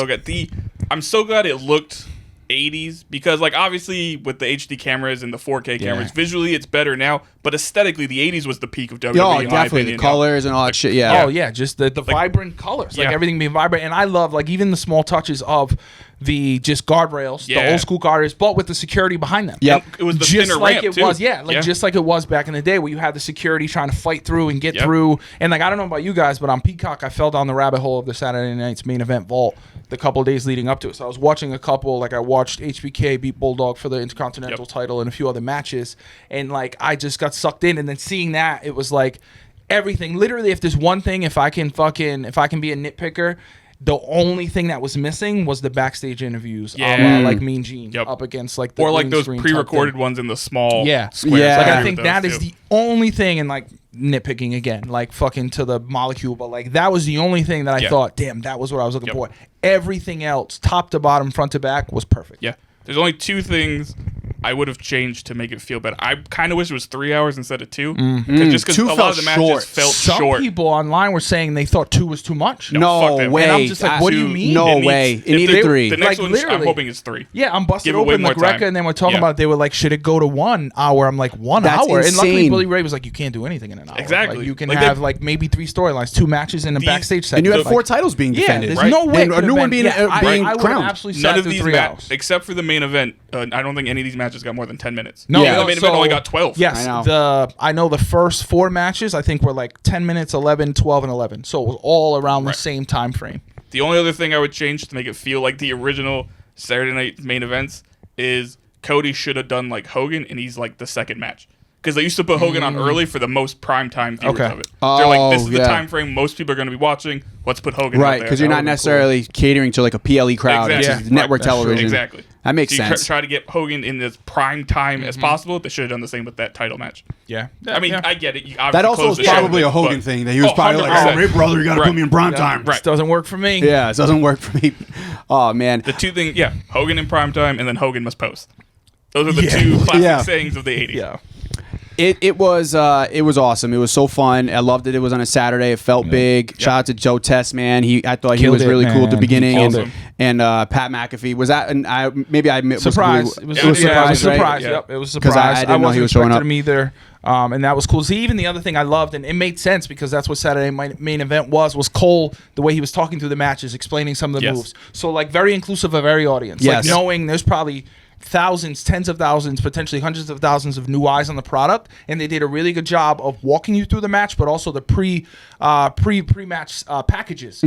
I'm so glad it looked 80s because like obviously with the HD cameras and the 4K cameras, visually it's better now, but aesthetically the 80s was the peak of WWE. Oh, definitely the colors and all that shit. Yeah. Oh yeah, just the vibrant colors, like everything being vibrant. And I love like even the small touches of the just guardrails, the old school guardrails, but with the security behind them. Yep, it was the just thinner like ramp it was. Yeah, like just like it was back in the day, where you had the security trying to fight through and get through. And like I don't know about you guys, but on Peacock, I fell down the rabbit hole of the Saturday Night's Main Event Vault the couple of days leading up to it. So I was watching a couple. Like I watched HBK beat Bulldog for the Intercontinental title and a few other matches, and like I just got sucked in. And then seeing that, it was like everything. Literally, if there's one thing, if I can be a nitpicker. The only thing that was missing was the backstage interviews, like Mean Gene up against like the or like those pre-recorded ones in the small squares. Like I think that is the only thing, and like nitpicking again, like fucking to the molecule, but like that was the only thing that I thought, damn, that was what I was looking for. Everything else, top to bottom, front to back, was perfect. Yeah, there's only two things I would have changed to make it feel better. I kind of wish it was 3 hours instead of 2. Because a lot of the matches felt short. Some people online were saying they thought 2 was too much. No way. And I'm just like, what do you mean? No way. It needed 3. The next one, I'm hoping is 3. Yeah, I'm busting open the Greca, and then we're talking about they were like, should it go to 1 hour? I'm like, 1 hour? Insane. And luckily, Billy Ray was like, you can't do anything in an hour. Exactly. Like, you can have like maybe 3 storylines, 2 matches, and a backstage segment. And you had 4 titles being defended. There's no way. And a new one being crowned. None of these matches, except for the main event, I don't think any of these matches got more than 10 minutes. No, the main event only got 12. Yes, I know the first 4 matches I think were like 10 minutes, 11, 12, and 11. So it was all around the same time frame. The only other thing I would change to make it feel like the original Saturday Night main events is Cody should have done like Hogan, and he's like the second match. Because they used to put Hogan on early for the most prime time viewers of it. They're like, this is the time frame most people are going to be watching. Let's put Hogan right, out there. Because you're not necessarily catering to like a PLE crowd. Exactly. Network television. Exactly. That makes sense. Try to get Hogan in as prime time as possible. They should have done the same with that title match. Yeah. I mean, I get it. That also was probably a Hogan thing. That he was probably like, oh, hey, brother, you got to put me in prime time. This doesn't work for me. Yeah, it doesn't work for me. Oh, man. The two things, Hogan in prime time, and then Hogan must post. Those are the two classic sayings of the 80s. Yeah. It was awesome. It was so fun. I loved it. It was on a Saturday. It felt big. Shout out to Joe Test, man. I thought he was really cool at the beginning. And Pat McAfee was that. And I surprise. It was a surprise. Right? Yep, it was a surprise. I didn't know he was showing up either. And that was cool. See, even the other thing I loved, and it made sense because that's what Saturday main event was Cole, the way he was talking through the matches, explaining some of the moves. So like very inclusive of every audience. Yes. Like knowing there's probably thousands, tens of thousands, potentially hundreds of thousands of new eyes on the product, and they did a really good job of walking you through the match, but also the pre-match packages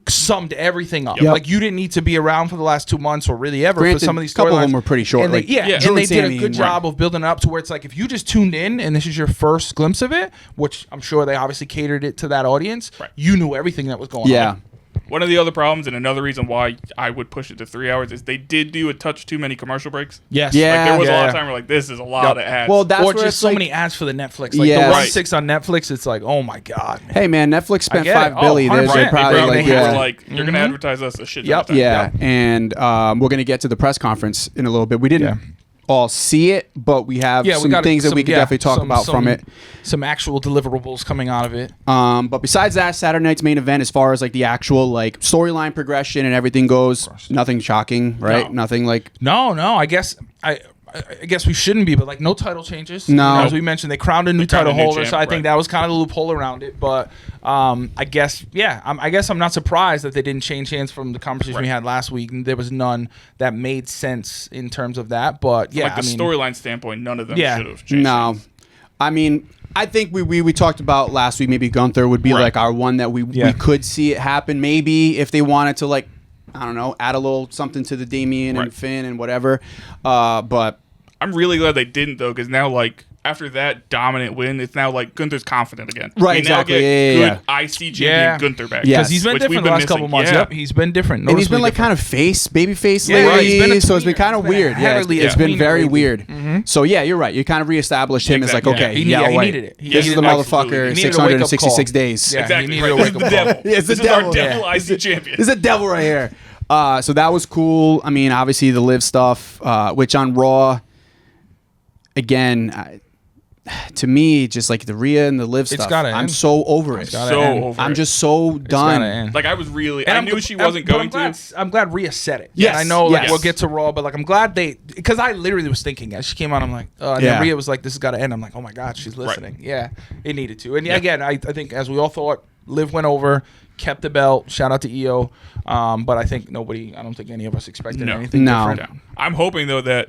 summed everything up. Like you didn't need to be around for the last 2 months or really ever for some of these storylines. A couple of them were pretty short. And they, and they did a good job of building it up to where it's like if you just tuned in and this is your first glimpse of it, which I'm sure they obviously catered it to that audience, you knew everything that was going on. One of the other problems, and another reason why I would push it to 3 hours, is they did do a touch too many commercial breaks. Yes. Like there was a lot of time where like this is a lot of ads. Well, that's or just so many ads for the Netflix. Like the 1/6 on Netflix, it's like, oh my god. Hey man, Netflix spent $5 billion. They probably you're gonna advertise us a shit. And we're gonna get to the press conference in a little bit. We didn't all see it, but we have some things that we can definitely talk about from it. Some actual deliverables coming out of it. But besides that, Saturday night's main event, as far as like the actual like storyline progression and everything goes, nothing shocking, right? No. Nothing like no. I guess we shouldn't be, but like no title changes. No, as we mentioned, they crowned a new title holder, so I think that was kind of the loophole around it. But I guess I'm not surprised that they didn't change hands from the conversation we had last week. And there was none that made sense in terms of that. But from the storyline standpoint, none of them should have changed. No, I mean, I think we talked about last week. Maybe Gunther would be like our one that we could see it happen. Maybe if they wanted to like I don't know, add a little something to the Damian Right. and Finn and whatever. But I'm really glad they didn't though, because now like after that dominant win, it's now like Gunther's confident again. Right, We now exactly. get Yeah. good IC champion Yeah. Gunther back. Yeah. Because he's been Which different we've the been last couple missing. months. Yeah. Yep, he's been different. and he's been Noticeably like different. kind of baby face Yeah, lately. he's been a So it's been tweener. kind of He's been weird. Yeah, heavily it's a been tweener very lately. weird. So yeah, you're right. You kind of reestablished him as like, Exactly. okay, Yeah, he wait. needed it. He This is needed the it. Absolutely. motherfucker. He needed a wake-up 666 call. days. Yeah. Exactly. he needed Right. a This is wake-up the call. devil. Yeah, it's the This is our devil. devil Yeah. IC champion. There's a devil right here. So that was cool. I mean, obviously the live stuff, which on Raw, again, to me, just like the Rhea and the live stuff, gotta I'm end. so over it. gotta So end. over I'm it. just so Gotta done. end. Like I was really, And I I'm knew gl- she wasn't but going I'm glad, to. I'm glad Rhea said it. Yes, And I know like yes. we'll get to Raw, but like I'm glad because I literally was thinking as she came out, I'm like, and Yeah. then Rhea was like, this has got to end. I'm like, oh my god, she's listening. Yeah, it needed to. And again, I think as we all thought, Liv went over, kept the belt. Shout out to EO. But I don't think any of us expected No. anything No. different. No. I'm hoping though that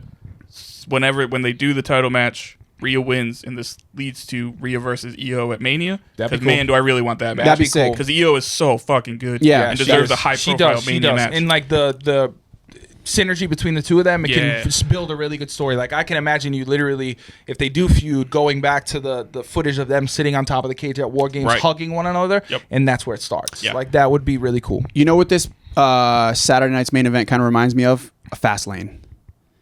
when they do the title match, Rhea wins, and this leads to Rhea versus EO at Mania. That'd be Because cool. man, do I really want that match? That'd be cool. sick. Because EO is so fucking good. Yeah, and she deserves does. a high She profile does. She Mania does. match. And like the synergy between the two of them, it Yeah. can just build a really good story. Like I can imagine you literally, if they do feud, going back to the footage of them sitting on top of the cage at War Games, Right. hugging one another, Yep. and that's where it starts. Yeah. Like that would be really cool. You know what this Saturday night's main event kind of reminds me of? A fast lane.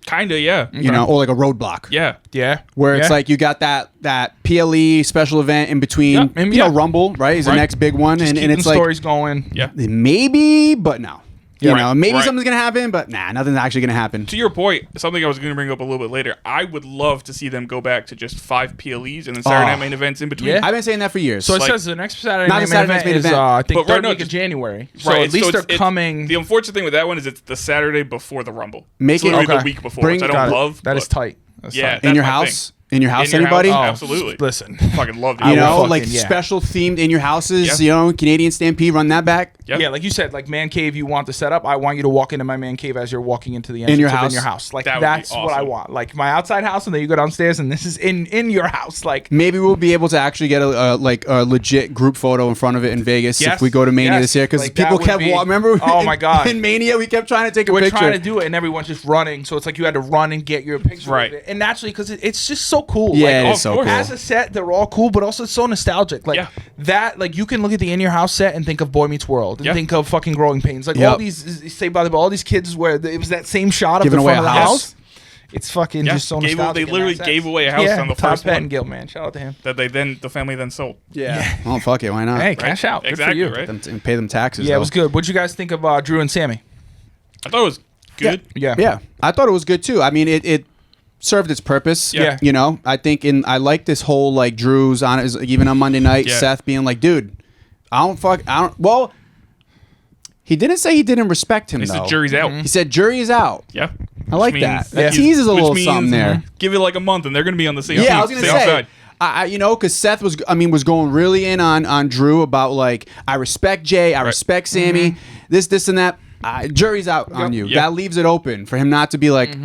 Kinda, yeah. You know, or like a roadblock. Yeah. Yeah, Where it's Yeah. like you got that PLE special event in between, Yep, and you know, yeah. Rumble, right? Is the Right. next big one. Just And keeping it's like, stories going. Yeah. maybe, but no. You Yeah. know, maybe Right. something's going to happen, but nah, nothing's actually going to happen. To your point, something I was going to bring up a little bit later, I would love to see them go back to just 5 PLEs and then Saturday night main events in between. Yeah. I've been saying that for years. So it Like- says the next Saturday Not night the Saturday main night's main event is event. I think But right third now week of just- January. So Right, at least they're it's- coming. The unfortunate thing with that one is it's the Saturday before the Rumble. Make It's it- literally Okay. the week before, Bring- which I Got don't it. love. That is but- tight. That's Yeah, tight. in your that's my house? In your house, In your anybody? house? Oh, Absolutely. Listen, Fucking love I You would know, fucking- like yeah. special themed in your houses, Yeah. you know, Canadian Stampede, run that back. Yep. Yeah, like you said, like man cave you want to set up. I want you to walk into my man cave as you're walking into the entrance your of house? in your house. Like That would be that's what I awesome. want. Like my outside house, and then you go downstairs, and this is in your house. Like Maybe we'll be able to actually get a legit group photo in front of it in Vegas Yes, if we go to Mania yes. this year. Because Like, that people would kept be- remember? Oh, my God. In Mania, we kept trying to take a we're picture. trying to do it, and everyone's just running. So it's like you had to run and get your picture. Right. With it. And naturally, because it's just so cool. Yeah, like, it is of so course. cool. As a set, they're all cool, but also it's so nostalgic. Like Yeah. that, like you can look at the In Your House set and think of Boy Meets World, and Yeah. think of fucking Growing Pains. Like Yep. all these, say by the all these kids where it was that same shot of Giving the away front a of the house. house. It's fucking Yeah. just so They nostalgic. in literally that gave sense. away a house on the Todd first one. Pettengill, man. Shout out to him. That the family then sold. Yeah. Oh, fuck it. Why not? Hey, cash out. Good Exactly, for you. right? And pay them taxes. Yeah, it though. was good. What'd you guys think of Drew and Sammy? I thought it was good. Yeah. Yeah, I thought it was good too. I mean, it served its purpose. Yeah. You know, I think I like this whole like Drew's on even on Monday night, Yeah. Seth being like, dude, well, he didn't say he didn't respect him It's though. the jury's out. He said jury is out. Yeah. I like Which that. means- That Yeah. teases a which little means, something there. Give it like a month and they're going to be on the same Yeah, team. I was gonna same say, side. I because Seth was going really in on Drew about like I respect Jay, I respect Sammy, this and that. Jury's out on you. Yep. That leaves it open for him not to be like.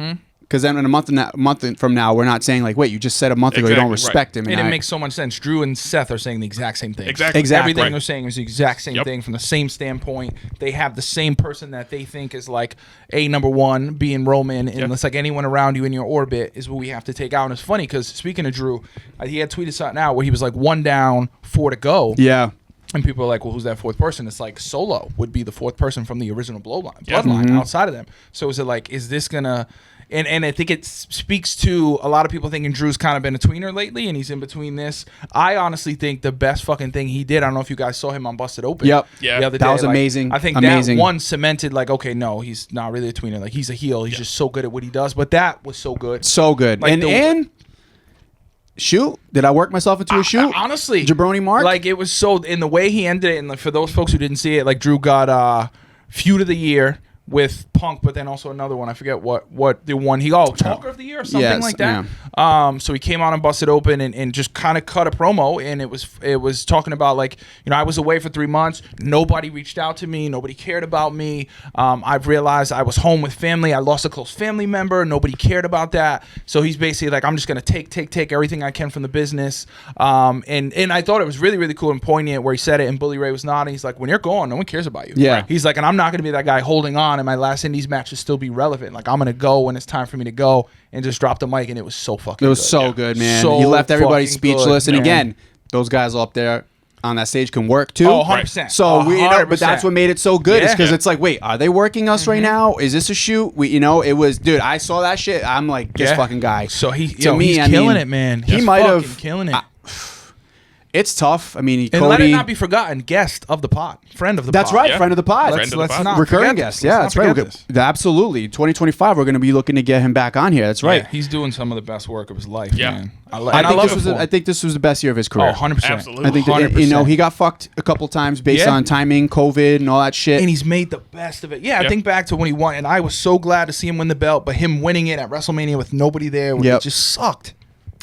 Because then in a month from now, we're not saying like, wait, you just said a month ago you don't Exactly, respect him. And it makes so much sense. Drew and Seth are saying the exact same thing. Exactly. Exactly. Everything they're saying is the exact same Yep. thing from the same standpoint. They have the same person that they think is like number one, being Roman, and Yep. it's like anyone around you in your orbit is what we have to take out. And it's funny because speaking of Drew, he had tweeted something out where he was like 1 down, 4 to go. Yeah. And people are like, well, who's that fourth person? It's like Solo would be the fourth person from the original bloodline Yeah. outside of them. So is it like, is this going to... And I think it speaks to a lot of people thinking Drew's kind of been a tweener lately, and he's in between this. I honestly think the best fucking thing he did, I don't know if you guys saw him on Busted Open. Yep. Yeah. The other That day. was Like, amazing. I think Amazing. that one cemented, like, okay, no, he's not really a tweener. Like, he's a heel. He's just so good at what he does. But that was so good. So good. Like and shoot, did I work myself into a shoot? Honestly, Jabroni Mark? Like it was so in the way he ended it, and like for those folks who didn't see it, like Drew got feud of the year with Punk, but then also another one. I forget what the one he Talker of the Year or something like that. Yeah. So he came out and busted open and just kind of cut a promo, and it was talking about like, I was away for 3 months. Nobody reached out to me. Nobody cared about me. I've realized I was home with family. I lost a close family member. Nobody cared about that. So he's basically like, I'm just gonna take everything I can from the business. And I thought it was really, really cool and poignant where he said it, and Bully Ray was nodding. He's like, when you're gone, no one cares about you. Yeah. He's like, and I'm not gonna be that guy holding on, and my last Indies match to still be relevant. Like, I'm gonna go when it's time for me to go, and just drop the mic, and it was so fucking. It was good. so good, man. So He left everybody fucking speechless. good, And man. again, those guys up there on that stage can work too. Oh, 100%. So but that's what made it so good. Is because Yeah. it's like, wait, are they working us right now? Is this a shoot? It was, dude. I saw that shit. I'm like, this fucking guy. So he's I killing mean, it, man. he He's might fucking have- killing it. It's tough. I mean, And Cody. let it not be forgotten, guest of the pod, friend of the That's pod. right, Yeah. friend of the pod. Friend of the pod. not Recurring forget guest. this. Yeah, Let's that's not right. forget this. Absolutely. 2025, we're going to be looking to get him back on here. That's right. Yeah, he's doing some of the best work of his life, Yeah. man. I love think it. I think this was the best year of his career. 100%. Absolutely. I think that, 100%. he got fucked a couple times based Yeah. on timing, COVID, and all that shit. And he's made the best of it. Yeah, I Yep. think back to when he won, and I was so glad to see him win the belt, but him winning it at WrestleMania with nobody there, Yep. it just sucked.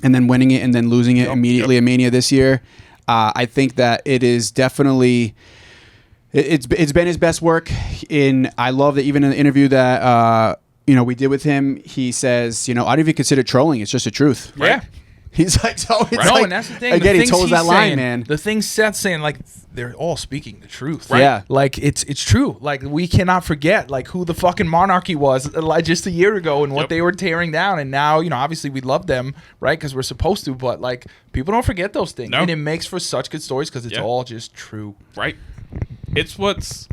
And then winning it and then losing it immediately at Mania this year. I think that it is definitely it's been his best work. I love that even in the interview that we did with him, he says, I don't even consider trolling. It's just the truth. Yeah. He's like, so it's No, like, and that's the thing. Again, the he told things that he's line, saying, man. The things Seth's saying, like, they're all speaking the truth. Right. Yeah. Like, it's true. Like, we cannot forget, like, who the fucking monarchy was like, just a year ago and what they were tearing down. And now, obviously we love them, right? Because we're supposed to. But, like, people don't forget those things. No. And it makes for such good stories because it's Yeah. all just true. Right. It's what's.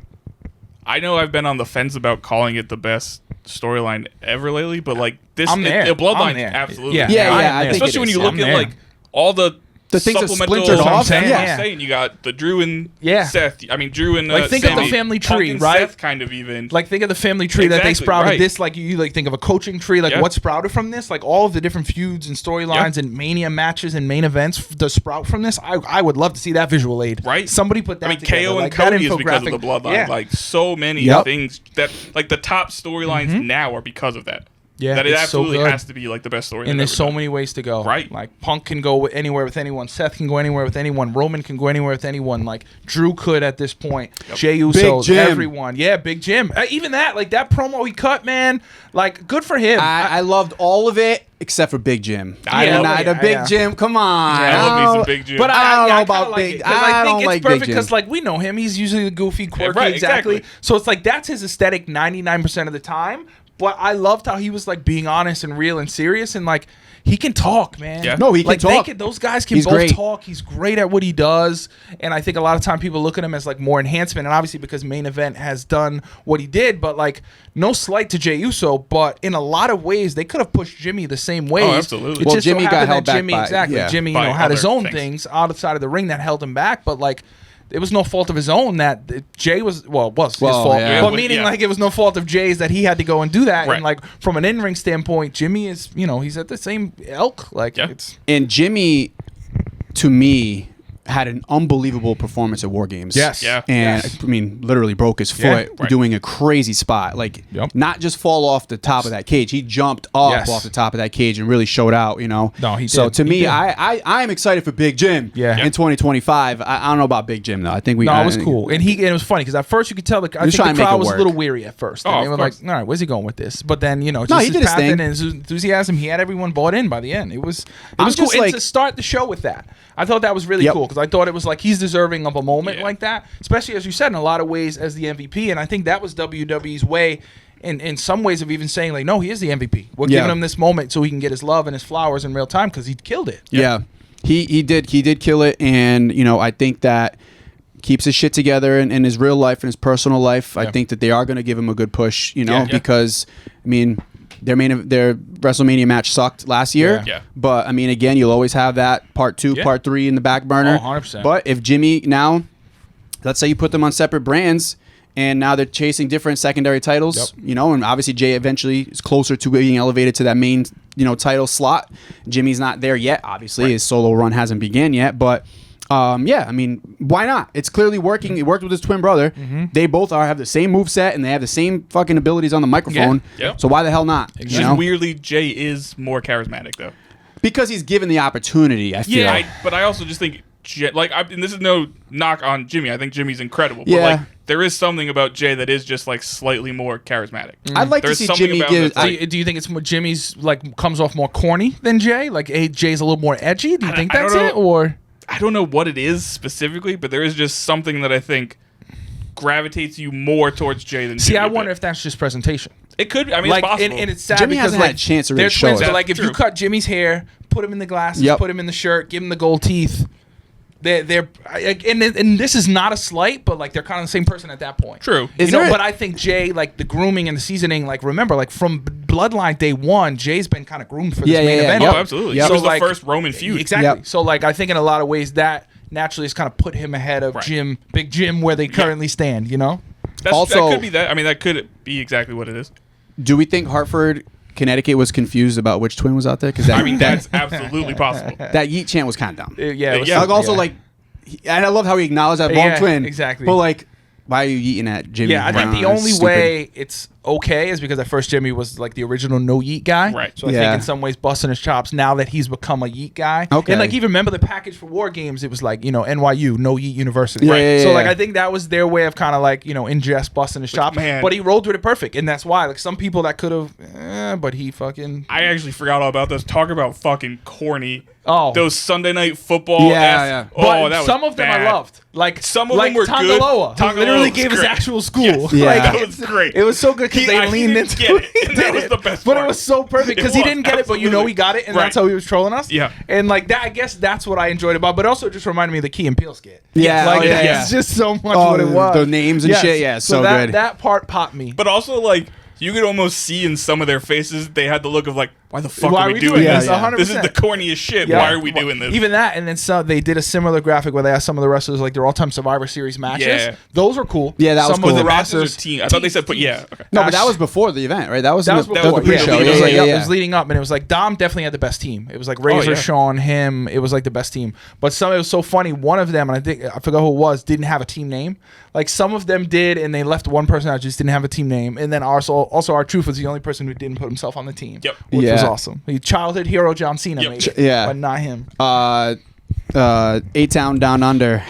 I know I've been on the fence about calling it the best storyline ever lately, but like this, I'm there. the Bloodline, I'm there. absolutely. Yeah. Yeah, I'm I there. think Especially when it you is. look I'm at there. like all the things that supplemental splintered off, saying, yeah. saying you got the Drew and Yeah. Seth. I mean Drew and Like, think of the Sammy, family Punk tree, and right? Seth kind of even. Like, think of the family tree that they Exactly, sprouted. right. This, like, you like think of a coaching tree. Like, Yeah. what sprouted from this? Like, all of the different feuds and storylines and Mania matches and main events to sprout from this. I would love to see that visual aid. Right. Somebody put that I mean, together. KO and like, that Cody is because of the infographic. Bloodline. Yeah. Like so many Yep. things that like the top storylines now are because of that. Yeah, that it it's so absolutely good. has to be like the best story. And there's so many ways to go. Right. Like, Punk can go anywhere with anyone. Seth can go anywhere with anyone. Roman can go anywhere with anyone. Like, Drew could at this point. Jey Uso, Jim. everyone. Yeah, Big Jim. Even that, like, that promo he cut, man, like, good for him. I loved all of it except for Big Jim. The Big Jim. Come on. I love me some Big Jim. But I don't know kinda about like Big. it, 'cause I I think don't it's like perfect Big Jim. because, like, we know him. He's usually the goofy, quirky, right, exactly. exactly. So it's like that's his aesthetic 99% of the time. But I loved how he was like being honest and real and serious, and like he can talk, man. Yeah. No, he can like, talk. Those guys can He's both great. talk. He's great at what he does, and I think a lot of time people look at him as like more enhancement, and obviously because Main Event has done what he did, but like no slight to Jey Uso, but in a lot of ways they could have pushed Jimmy the same way. absolutely. It Well, just Jimmy so got happened held that back Jimmy by- exactly. yeah. Jimmy, By had his other own things. things outside of the ring that held him back, but like. It was no fault of his own that Jay was his fault. yeah. But Yeah, meaning yeah. like it was no fault of Jay's that he had to go and do that. Right. And like from an in-ring standpoint, Jimmy is, he's at the same ilk. Like Yeah. it's And Jimmy, to me, had an unbelievable performance at War Games. Yes. Yeah. And Yes. I mean, literally broke his Yeah. foot Right. doing a crazy spot. Like, Yep. not just fall off the top of that cage. He jumped up Yes. off the top of that cage and really showed out, No, he So did. to He me, did. I am excited for Big Jim Yeah. in 2025. I don't know about Big Jim, though. I think we No, it was cool, and it was funny because at first you could tell I think was trying the to make crowd it was a work. little weary at first. Oh, And they of were like, course. "All right, where's he going with this?" But then just he his did his passion thing. and his enthusiasm, he had everyone bought in by the end. It was I'm cool. just And like- to start the show with that, I thought that was really Yep. cool because I thought it was like he's deserving of a moment Yeah. like that, especially as you said in a lot of ways as the MVP. And I think that was WWE's way. In some ways of even saying like, no, he is the MVP. We're Yeah. giving him this moment so he can get his love and his flowers in real time because he killed it. Yeah. He did kill it, and I think that keeps his shit together in his real life and his personal life. I think that they are going to give him a good push, Yeah. because I mean their WrestleMania match sucked last year. Yeah. But I mean, again, you'll always have that part 2, Yeah. part 3 in the back burner. Oh, 100%. But if Jimmy now, let's say you put them on separate brands, and now they're chasing different secondary titles, and obviously Jay eventually is closer to being elevated to that main, title slot. Jimmy's not there yet, obviously. Right. His solo run hasn't begun yet, but Yeah, I mean, why not? It's clearly working. He worked with his twin brother. They both have the same moveset and they have the same fucking abilities on the microphone. Yeah. So why the hell not? Just weirdly, Jay is more charismatic though. Because he's given the opportunity, I feel. Yeah, but I also just think, and this is no knock on Jimmy. I think Jimmy's incredible. But Yeah. there is something about Jay that is just like slightly more charismatic. I'd like There's to see something Jimmy about give. him that's Do you think it's more Jimmy's like comes off more corny than Jay? Like Jay's a little more edgy. Do you think I that's don't it, know. or I don't know what it is specifically, but there is just something that I think gravitates you more towards Jay than see? Jimmy. I wonder if that's just presentation. It could. I mean, Like, it's possible. and it's sad Jimmy because hasn't like had a chance to really they're show twins, it. but like if True. you cut Jimmy's hair, put him in the glasses, Yep. put him in the shirt, give him the gold teeth. And this is not a slight, but like they're kind of the same person at that point. True. Is there a- But I think Jay, like the grooming and the seasoning, like remember, like from Bloodline day one, Jay's been kind of groomed for this Yeah, main yeah, event. yeah. Oh, absolutely. Yep. He was So, like, the first Roman feud. Exactly. Yep. So like I think in a lot of ways that naturally has kind of put him ahead of Right. Big Jim, where they currently stand. Also- that could be that. I mean, that could be exactly what it is. Do we think Hartford, Connecticut was confused about which twin was out there? Because I mean, that's absolutely possible. that yeet chant was kind of dumb. Yeah. It was Yeah. Like also yeah. like, and I love how he acknowledged that wrong Yeah, twin. exactly. But like, why are you eating at Jimmy? Yeah, I think the Brown? only Stupid. way it's okay is because at first Jimmy was like the original no yeet guy. Right. So I Yeah. think in some ways busting his chops now that he's become a yeet guy. Okay. And like even remember the package for War Games, it was like, NYU, no yeet university. Yeah, yeah, So yeah, like yeah. I think that was their way of kind of like, in jest busting his chops. man. But he rolled with it perfect. And that's why like some people that could have but he fucking I actually forgot all about this. Talk about fucking corny. Oh. Those Sunday night football. Yeah. Oh, But that was some of them bad. I loved. Like Some of like them were good. Tangaloa, who Tangaloa literally was gave his great. actual school. Yes. Yeah. Like, That was great. It was so good because they He leaned didn't into get it, and that was the best But part. it was so perfect because he It was, didn't get it, but absolutely. he got it, and Right. that's how he was trolling us. Yeah. And like that, I guess that's what I enjoyed about. But also, it just reminded me of the Key and Peele skit. Yeah, like oh, yeah, it's yeah. just so much Oh, what it was. the names and shit, yeah, so that, good. That part popped me. But also, like, you could almost see in some of their faces, they had the look of like, why the fuck Why are we doing this? this? Yeah, 100%. This is the corniest shit. Yeah. Why are we doing this? Even that, and then some, they did a similar graphic where they asked some of the wrestlers like their all-time Survivor Series matches. Yeah. Those were cool. Yeah, that was some cool. of the the matches or rosters. team. I thought they said, but yeah. Okay. No, but Gosh. that was before the event, right? That was That was the before. pre-show. It was Yeah, like, yeah, It yeah. was leading up, and it was like Dom definitely had the best team. It was like Razor, yeah. Shawn, him. It was like the best team. But some, it was so funny. One of them, and I forgot who it was, didn't have a team name. Like some of them did, and they left one person out, just didn't have a team name. And then also our Truth was the only person who didn't put himself on the team. Yep. Which was Yeah. awesome. The childhood hero John Cena Yep. made it, Yeah. but not him. A-Town Down Under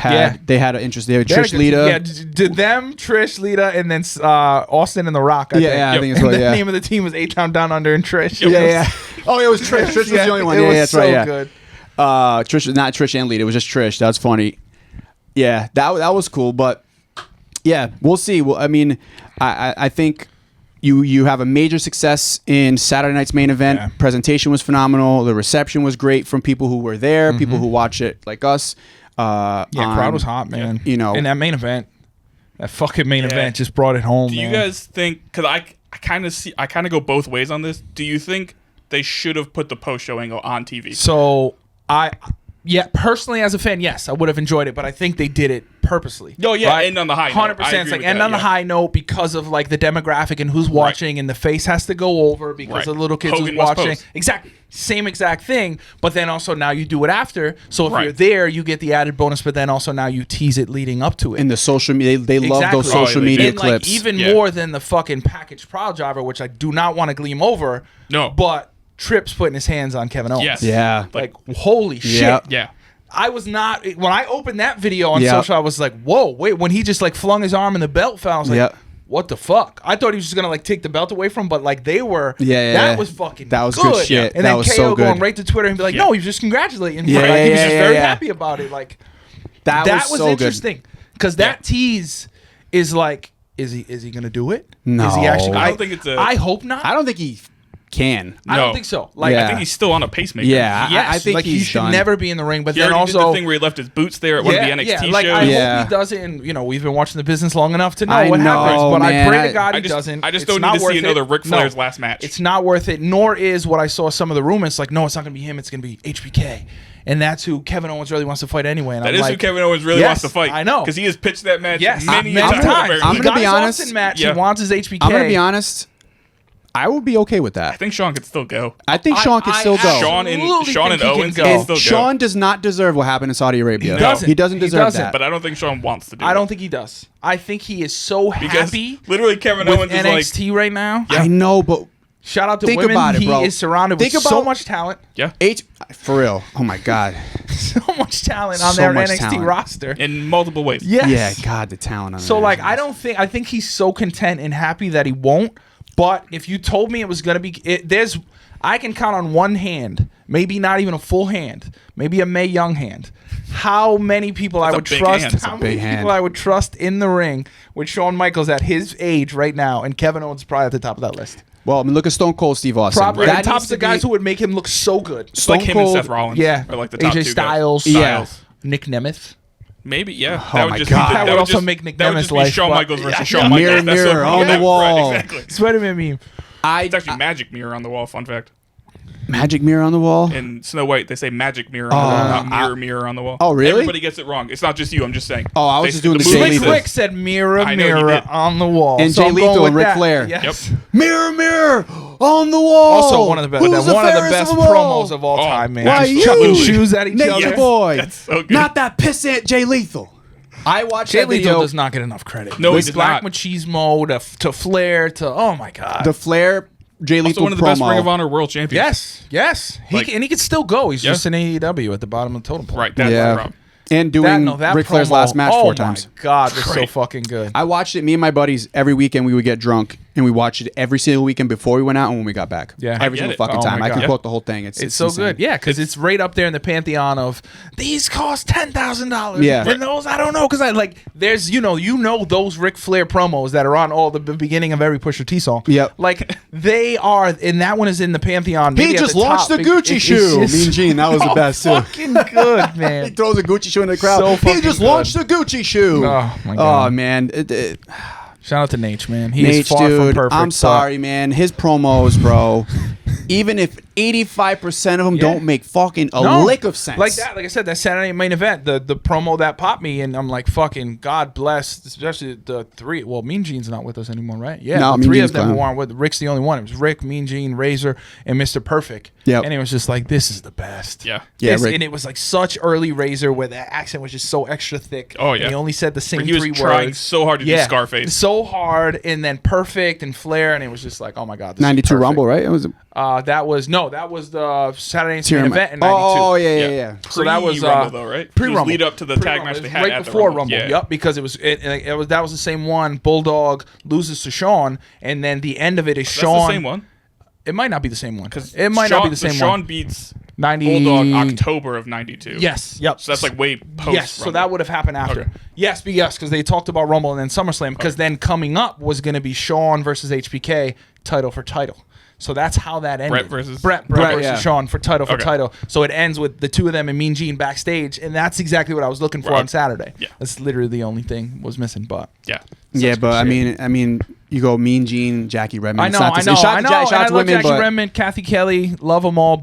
they had an interest. They had They had a Trish good- Lita. Yeah, did them, Trish, Lita, and then Austin and The Rock. I Yeah, think. yeah, I think it's And what, the yeah. name of the team was A-Town Down Under and Trish. Yeah, yeah. Oh, it was Trish. Trish was the only one. It Yeah, was that's so right. Yeah. good. Trish, not Trish and Lita. It was just Trish. That's funny. Yeah, that was cool. But yeah, we'll see. Well, I mean, I think you have a major success in Saturday night's main event. Yeah. Presentation was phenomenal. The reception was great from people who were there, people who watch it like us. Yeah, crowd was hot, man. You know, and that main event, that fucking main Yeah. event just brought it home. Do you man. guys think? Because I kind of go both ways on this. Do you think they should have put the post show angle on TV? So personally as a fan, yes, I would have enjoyed it, but I think they did it purposely. Oh, yeah, right? end on the high note. 100%. I It's agree like with end that, on the yeah. high note because of like the demographic and who's watching, and the face has to go over because Right. of the little kids Hogan who's must watching. post. Exactly. Same exact thing, but then also now you do it after. So if Right. you're there, you get the added bonus, but then also now you tease it leading up to it. in the social media, they love those Exactly. social Oh, they media And, like, clips. even Yeah. more than the fucking package pile driver, which I do not want to gleam over. No. But Tripp's putting his hands on Kevin Owens. Yes. yeah, Like, holy shit. Yeah. Yeah. I was not, when I opened that video on Yeah. social, I was like, whoa, wait, when he just like flung his arm and the belt fell, I was like, Yeah. what the fuck? I thought he was just gonna like take the belt away from him, but like they were, Yeah, that yeah. was fucking That was good shit. And That then was KO so good. going right to Twitter and be like, Yeah. no, he was just congratulating him. Yeah, Like, he was yeah, just yeah, very yeah. happy about it. Like, that was so interesting. Because that tease is like, is he gonna do it? No. Is he actually? I don't think it's a- I hope not. I don't think he can. I don't No. think so. Like, Yeah. I think he's still on a pacemaker. Yeah, yes, I think like he he's should done. never be in the ring. But He then already did also the thing where he left his boots there at one of the NXT like, shows. I Yeah. hope he doesn't. You know, we've been watching the business long enough to know I what know, happens. But man. I pray to God I he just- doesn't. I just It's don't not need to see worth another it. Ric Flair's last match. It's not worth it. Nor is what I saw some of the rumors. Like, no, it's not going to be him. It's going to be HBK, and that's who Kevin Owens really wants to fight anyway. And That I'm is like, who Kevin Owens really yes, wants to fight. I know. Because he has pitched that match Yes, many many times. times. I'm He gonna got be his honest. Austin match. Yeah. He wants his HBK. I'm gonna be honest. I would be okay with I that. think Sean could still go. I think Sean can still go. Sean and think he Owens can can go. still go. Sean does not deserve what happened in Saudi Arabia. doesn't. He doesn't He deserve doesn't. that. But I don't think Sean wants to do it. I don't think he does. I think he is so because happy literally Kevin with Owens is like, NXT right now. I know, but Shout out to Think women. about it, He bro. is surrounded with Think so about- much talent. yeah, for real. Oh my God. So much talent on So their much NXT talent. roster. in multiple ways. Yes. Yeah, God, the talent on So that like is I think he's so content and happy that he won't. But if you told me it was gonna be, I can count on one hand, maybe not even a full hand, maybe a Mae Young hand, how many people I That's a would big trust, hand. That's a how many big hand. people I would trust in the ring with Shawn Michaels at his age right now, and Kevin Owens is probably at the top of that list. Well, I mean, look at Stone Cold Steve Austin. Probably That at the top needs of the to guys be- who would make him look so good. It's like Stone him and Cold- Seth Rollins. Yeah, Or like the top AJ two Styles, guys. Yeah. Nick Nemeth. Maybe, yeah. Oh That my would just God. be That would also make Nick that would Nemeth's just be life, Shawn but- Michaels versus Yeah. Shawn Mirror, Michaels. That's mirror what- on the yeah, wall. Right, exactly. Spider-Man meme. It's actually magic mirror on the wall. Fun fact. Magic mirror on the wall. In Snow White, they say magic mirror on the wall, not mirror on the wall. Oh, really? Everybody gets it wrong. It's not just you. I'm just saying. Oh, I was just doing the movie Jay Slick Lethal. says- Rick said mirror, I know he mirror did. on the wall. And So Jay I'm going Lethal and with Ric that. Flair. Yes. Mirror, mirror on the wall. Also one of the best, Who's one of the fairest best them all? promos of all time, man. Why Just you? chucking shoes at each Nature other. Boy. That's so good. Not that pissant Jay Lethal. I watched Jay that video. Lethal does not get enough credit. No, he With does Black not. Machismo to Flair to oh my god. The Flair Jay Also Lethal one of the best Ring of promo. Honor world champions. yes. Like- He can still go. He's Yeah. just an AEW at the bottom of the totem pole. Right. That's the Yeah. problem. And doing that Ric Flair's promo, last match oh 4 times. my god, was so Great. fucking good. I watched it. Me and my buddies every weekend we would get drunk and we watched it every single weekend before we went out and when we got back. Yeah. every I single get it. fucking Oh time. my I can God. quote the whole thing. It's so insane. good. Yeah, because it's right up there in the pantheon of these cost $10,000. Yeah. And those I don't know because I like there's you know those Ric Flair promos that are on all the beginning of every Pusha T song. Yep. Like they are, and that one is in the pantheon. He maybe at just the launched top. the Gucci It's shoe. just Mean Gene, that was the so best too. Fucking good, He man. throws a Gucci shoe in the crowd. So He fucking just good. launched the Gucci shoe. Oh, my God. Oh man, Shout out to Nate, man. He Nate, is far dude, from perfect. I'm but- sorry, man. His promos, bro. Even if 85% of them Yeah. don't make fucking a No. lick of sense. Like that, like I said, that Saturday main event, the promo that popped me, and I'm like, fucking God bless, especially the three. Well, Mean Gene's not with us anymore, right? Yeah, No, the Mean three Gene's of them gone. who aren't with. Rick's the only one. It was Rick, Mean Gene, Razor, and Mr. Perfect. Yep. And it was just like, this is the best. Yeah. Yeah, This- Rick. and it was like such early Razor where that accent was just so extra thick. Oh, yeah. And he only said the same He was three trying words. so hard to do Scarface. So hard, and then Perfect and Flair, and it was just like, oh my God, this is 92 perfect. Rumble, right? It was. That was the Saturday night's main Tear 'em- event in 92. Oh yeah. So that was Rumble though, right? pre-Rumble. It was lead up to the tag Pre-Rumble. match It they was had right at the before Rumble. Rumble. Yeah. Yep, because it was that was the same one. Bulldog loses to Shawn, and then the end of it is That's Shawn. the same one. It might not be the same one. Because It might not be the same Shawn one. beats 90 Bulldog October of '92. Yes. Yep. So that's like way post. Yes, so that would have happened after. Okay. Yes, because they talked about Rumble and then SummerSlam. Because then coming up was going to be Shawn versus HBK, title for title. So that's how that ended. Brett versus- Brett versus yeah. Shawn for title Okay. title. So it ends with the two of them and Mean Gene backstage, and that's exactly what I was looking for Right. on Saturday. Yeah. That's literally the only thing was missing. But Yeah. Yeah, Such but good I mean, you go Mean Gene, Jackie Redmond. I know, It's not I to say- know, shout I to know. Jack- And shout I to love women, Jackie but Redmond, Kathy Kelly, love them all.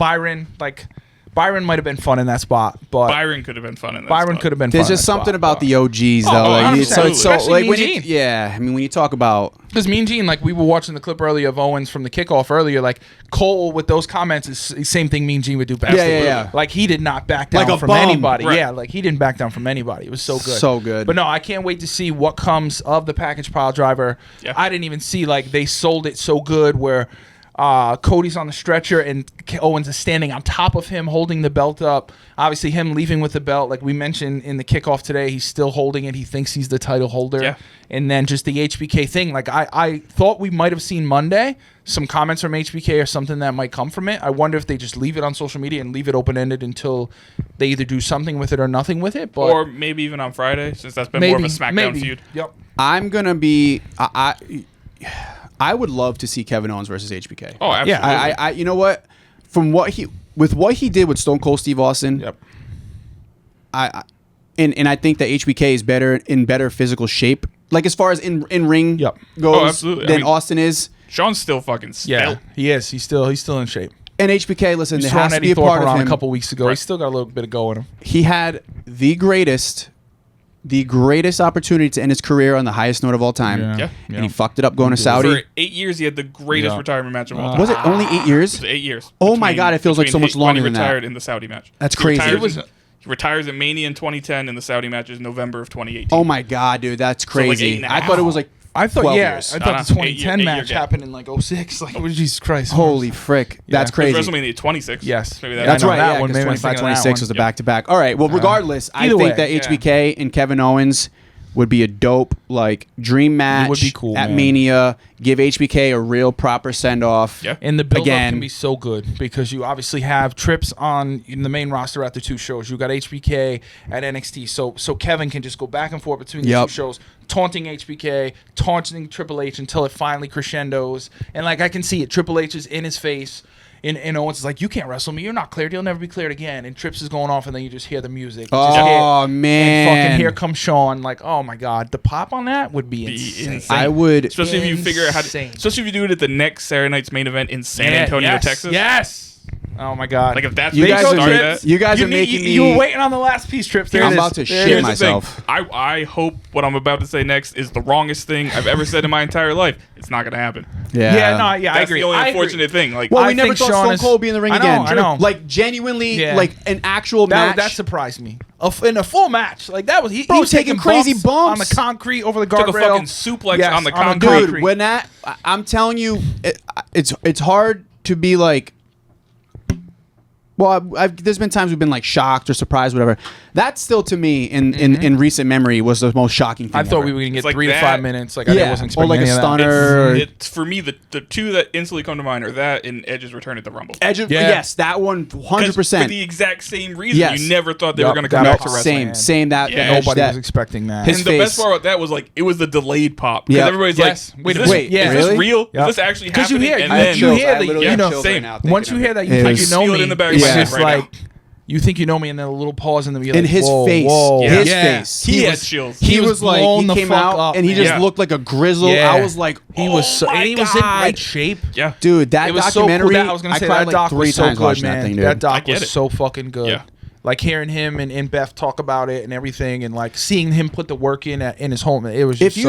Byron might have been fun in that spot, but Byron could have been fun in that. Byron spot. could have been. there's fun in just that something spot, about but- the OGs though. Oh, Like, so 100%. it's so Especially like Mean when you, Gene. yeah. I mean, when you talk about Because Mean Gene, like we were watching the clip earlier of Owens from the kickoff earlier, like Cole with those comments is the same thing Mean Gene would do best. Yeah. Like he did not back down Like a from bum. anybody. Right. Yeah, like he didn't back down from anybody. It was so good. So good. But no, I can't wait to see what comes of the package pile driver. Yeah. I didn't even see like they sold it so good where Cody's on the stretcher and Owens is standing on top of him holding the belt up. Obviously him leaving with the belt, like we mentioned in the kickoff today, he's still holding it. He thinks he's the title holder. Yeah. And then just the HBK thing, like I thought we might have seen Monday some comments from HBK or something that might come from it. I wonder if they just leave it on social media and leave it open-ended until they either do something with it or nothing with it. But Or maybe even on Friday, since that's been more of a SmackDown feud. Yep. I'm gonna be, I would love to see Kevin Owens versus HBK. Oh, absolutely. I you know what? From what he did with Stone Cold Steve Austin, Yep. and I think that HBK is in better physical shape, like as far as in ring Yep. goes, Oh, absolutely. I than mean- Austin is. Sean's still fucking Yeah, svelte. he is. He's still in shape. And HBK, listen, He's there thrown has to Eddie be a Thorpe part of around him. a couple weeks ago. Right. He's still got a little bit of go in him. He had the greatest the greatest opportunity to end his career on the highest note of all time. Yeah. And he fucked it up going to Saudi. For 8 years, he had the greatest retirement match of all time. Was it only 8 years? It was 8 years. Oh my God, it feels like so much longer than when he retired that. in the Saudi match. That's crazy. He retires at Mania in 2010, and the Saudi match is November of 2018. Oh my God, dude, that's crazy. 8.5. I thought it was like I thought 12 yeah, years. I thought the 2010 8-year match gap. happened in like 06. Like, oh, Jesus Christ. Holy frick. That's It was crazy. WrestleMania 26. Yes. Maybe Yeah, That's I know right, that yeah, one. because Maybe I'm 25, thinking of that 26 was one. the back-to-back. All right, well, regardless, I Either think way, that HBK and Kevin Owens would be a dope, like, dream match would be cool, at man. Mania. Give HBK a real proper send-off. Yeah. And the build-up Again. can be so good because you obviously have trips on in the main roster at the two shows. You got HBK at NXT, so Kevin can just go back and forth between the two shows, taunting HBK, taunting Triple H until it finally crescendos. And like I can see it, Triple H is in his face. And Owens is like, you can't wrestle me. You're not cleared. You'll never be cleared again. And Trips is going off, and then you just hear the music. Oh, man. And fucking here comes Shawn. Like, oh my God, the pop on that would be insane. I would... Especially if you figure out how to, Insane. especially if you do it at the next Saturday night's main event in San Antonio, yes, Texas. Yes. Oh my God. Like if that's You where guys you are start ma- that. you guys are making me... You were waiting on the last piece, Trips. There I'm it is. about to There it shit is. Here's the thing. myself. I hope what I'm about to say next is the wrongest thing I've ever said in my entire life. It's not gonna happen. Yeah, no, I That's agree. the only I agree. unfortunate thing. Like, Well, I we never think thought Shawn Stone is- Cold would be in the ring I know, again. I know. Like, genuinely, Yeah. like, an actual match. That surprised me. In a full match, like that was he Bro, was taking crazy bumps on the concrete over the took a guardrail. fucking suplex Yes, on the on the concrete. Dude, when that... I'm telling you, it's hard to be like... Well, there's been times we've been like shocked or surprised, whatever. That still, to me, in recent memory, was the most shocking thing. I thought ever. we were gonna get It's like 3 to that. 5 minutes. Like I wasn't expecting or like a any of that. stunner. It's for me the two that instantly come to mind are that and Edge's return at the Rumble. Edge of, Yeah. yes, that one, 100%. For the exact same reason, Yes. you never thought they were Yup, going to come that back to was wrestling. Same. That Yeah. Edge, Nobody that- was expecting that. His And the face. best part about that was like it was the delayed pop. Because Yeah. everybody's Yes. like, Wait a is minute. this, Yeah. is this Really? real? Yep. Is this actually 'Cause you happening? hear- And you- then, you hear the- literally you have know, chills same. right now Once thinking you of hear it. that, you It think was- you know feel it me. in the back of It's my head just right like now. you think you know me, and then a little pause, and then you're in like, his whoa, face. whoa. His Yeah. face. He had was- chills. He was like, blown he the came fuck out up, and he man. just Yeah. looked like a grizzle. Yeah. I was like, He was so, my and he was in God. great shape. Yeah. Dude, that It was so documentary, cool. I was gonna say cried that like doc 3 was so times good, watching man. that thing, dude. That doc I get was it. so fucking good. Yeah. Like hearing him and Beth talk about it and everything, and like seeing him put the work in his home. It was just if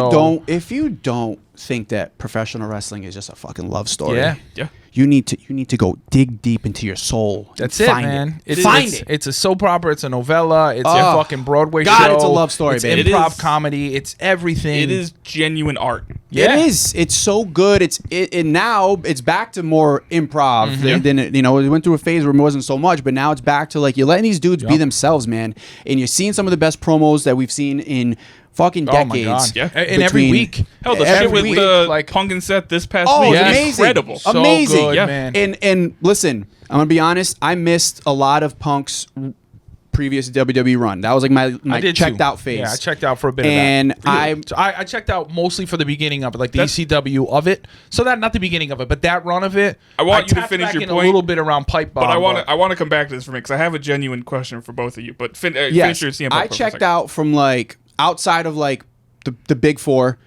you don't think that professional wrestling is just a fucking love story, Yeah. Yeah. you need to go dig deep into your soul. and That's it, find man. It. It's, Find it's, it. It's a soap opera. It's a novella. It's a Oh, fucking Broadway God, show. it's a love story, it's baby. It improv is. comedy. It's everything. It is genuine art. Yeah. It is. It's so good. And now it's back to more improv than it, we went through a phase where it wasn't so much, but now it's back to like you're letting these dudes be themselves, man. And you're seeing some of the best promos that we've seen in fucking Oh my decades. God. Yeah. And every between- week. Hell, the Every shit with week, the like- Punk and Seth this past Oh, week it's Yes. is amazing. incredible. So Amazing. good, Yeah. man. And listen, I'm gonna be honest. I missed a lot of Punk's previous WWE run. That was like my I did checked too. out phase. Yeah, I checked out for a bit And of that. I checked out mostly for the beginning of it, like the ECW of it. So that not the beginning of it, but that run of it. I want you to tapped finish back your in point, a little bit around Pipe Bomb. But I want to come back to this for me because I have a genuine question for both of you. But finish yes, your CM Punk I for a checked second. out from like outside of like the big four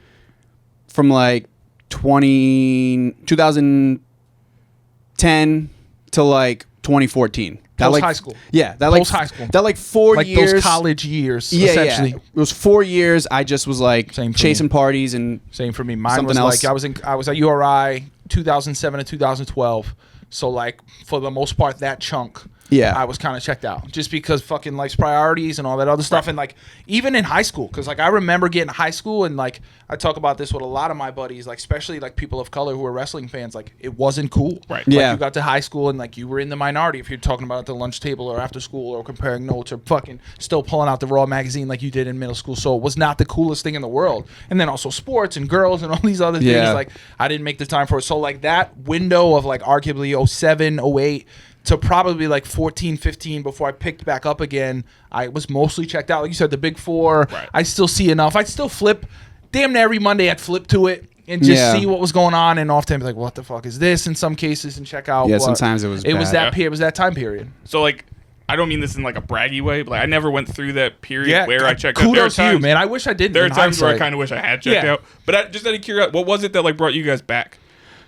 from like 2010 to like 2014. Post like high school. Yeah, that like Post high school. That like 4 like years. those college years, Yeah, essentially. yeah. It was 4 years. I just was like Same for chasing me. parties and Same for me. Mine Something was else. like I was at URI 2007 to 2012. So like for the most part, that chunk. Yeah. I was kind of checked out just because fucking life's priorities and all that other stuff. And like even in high school, because like I remember getting to high school and like I talk about this with a lot of my buddies, like especially like people of color who are wrestling fans, like it wasn't cool. Right. Like, Yeah. you got to high school and like you were in the minority if you're talking about at the lunch table or after school or comparing notes or fucking still pulling out the Raw magazine like you did in middle school. So it was not the coolest thing in the world. And then also sports and girls and all these other things. Yeah. Like I didn't make the time for it. So like that window of like arguably 07, 08 to probably like 14, 15 before I picked back up again, I was mostly checked out. Like you said, the big four, Right. I still see enough. I'd still flip. Damn near every Monday I'd flip to it and just Yeah. see what was going on. And often be like, what the fuck is this in some cases and check out. Yeah, But sometimes it was bad. It was that time period. So like, I don't mean this in like a braggy way, but like, I never went through that period Yeah, where I checked out. kudos There are to you, times- man. I wish I didn't. There are in times where I hindsight. kind of wish I had checked Yeah. out. But just out of curiosity, what was it that like brought you guys back?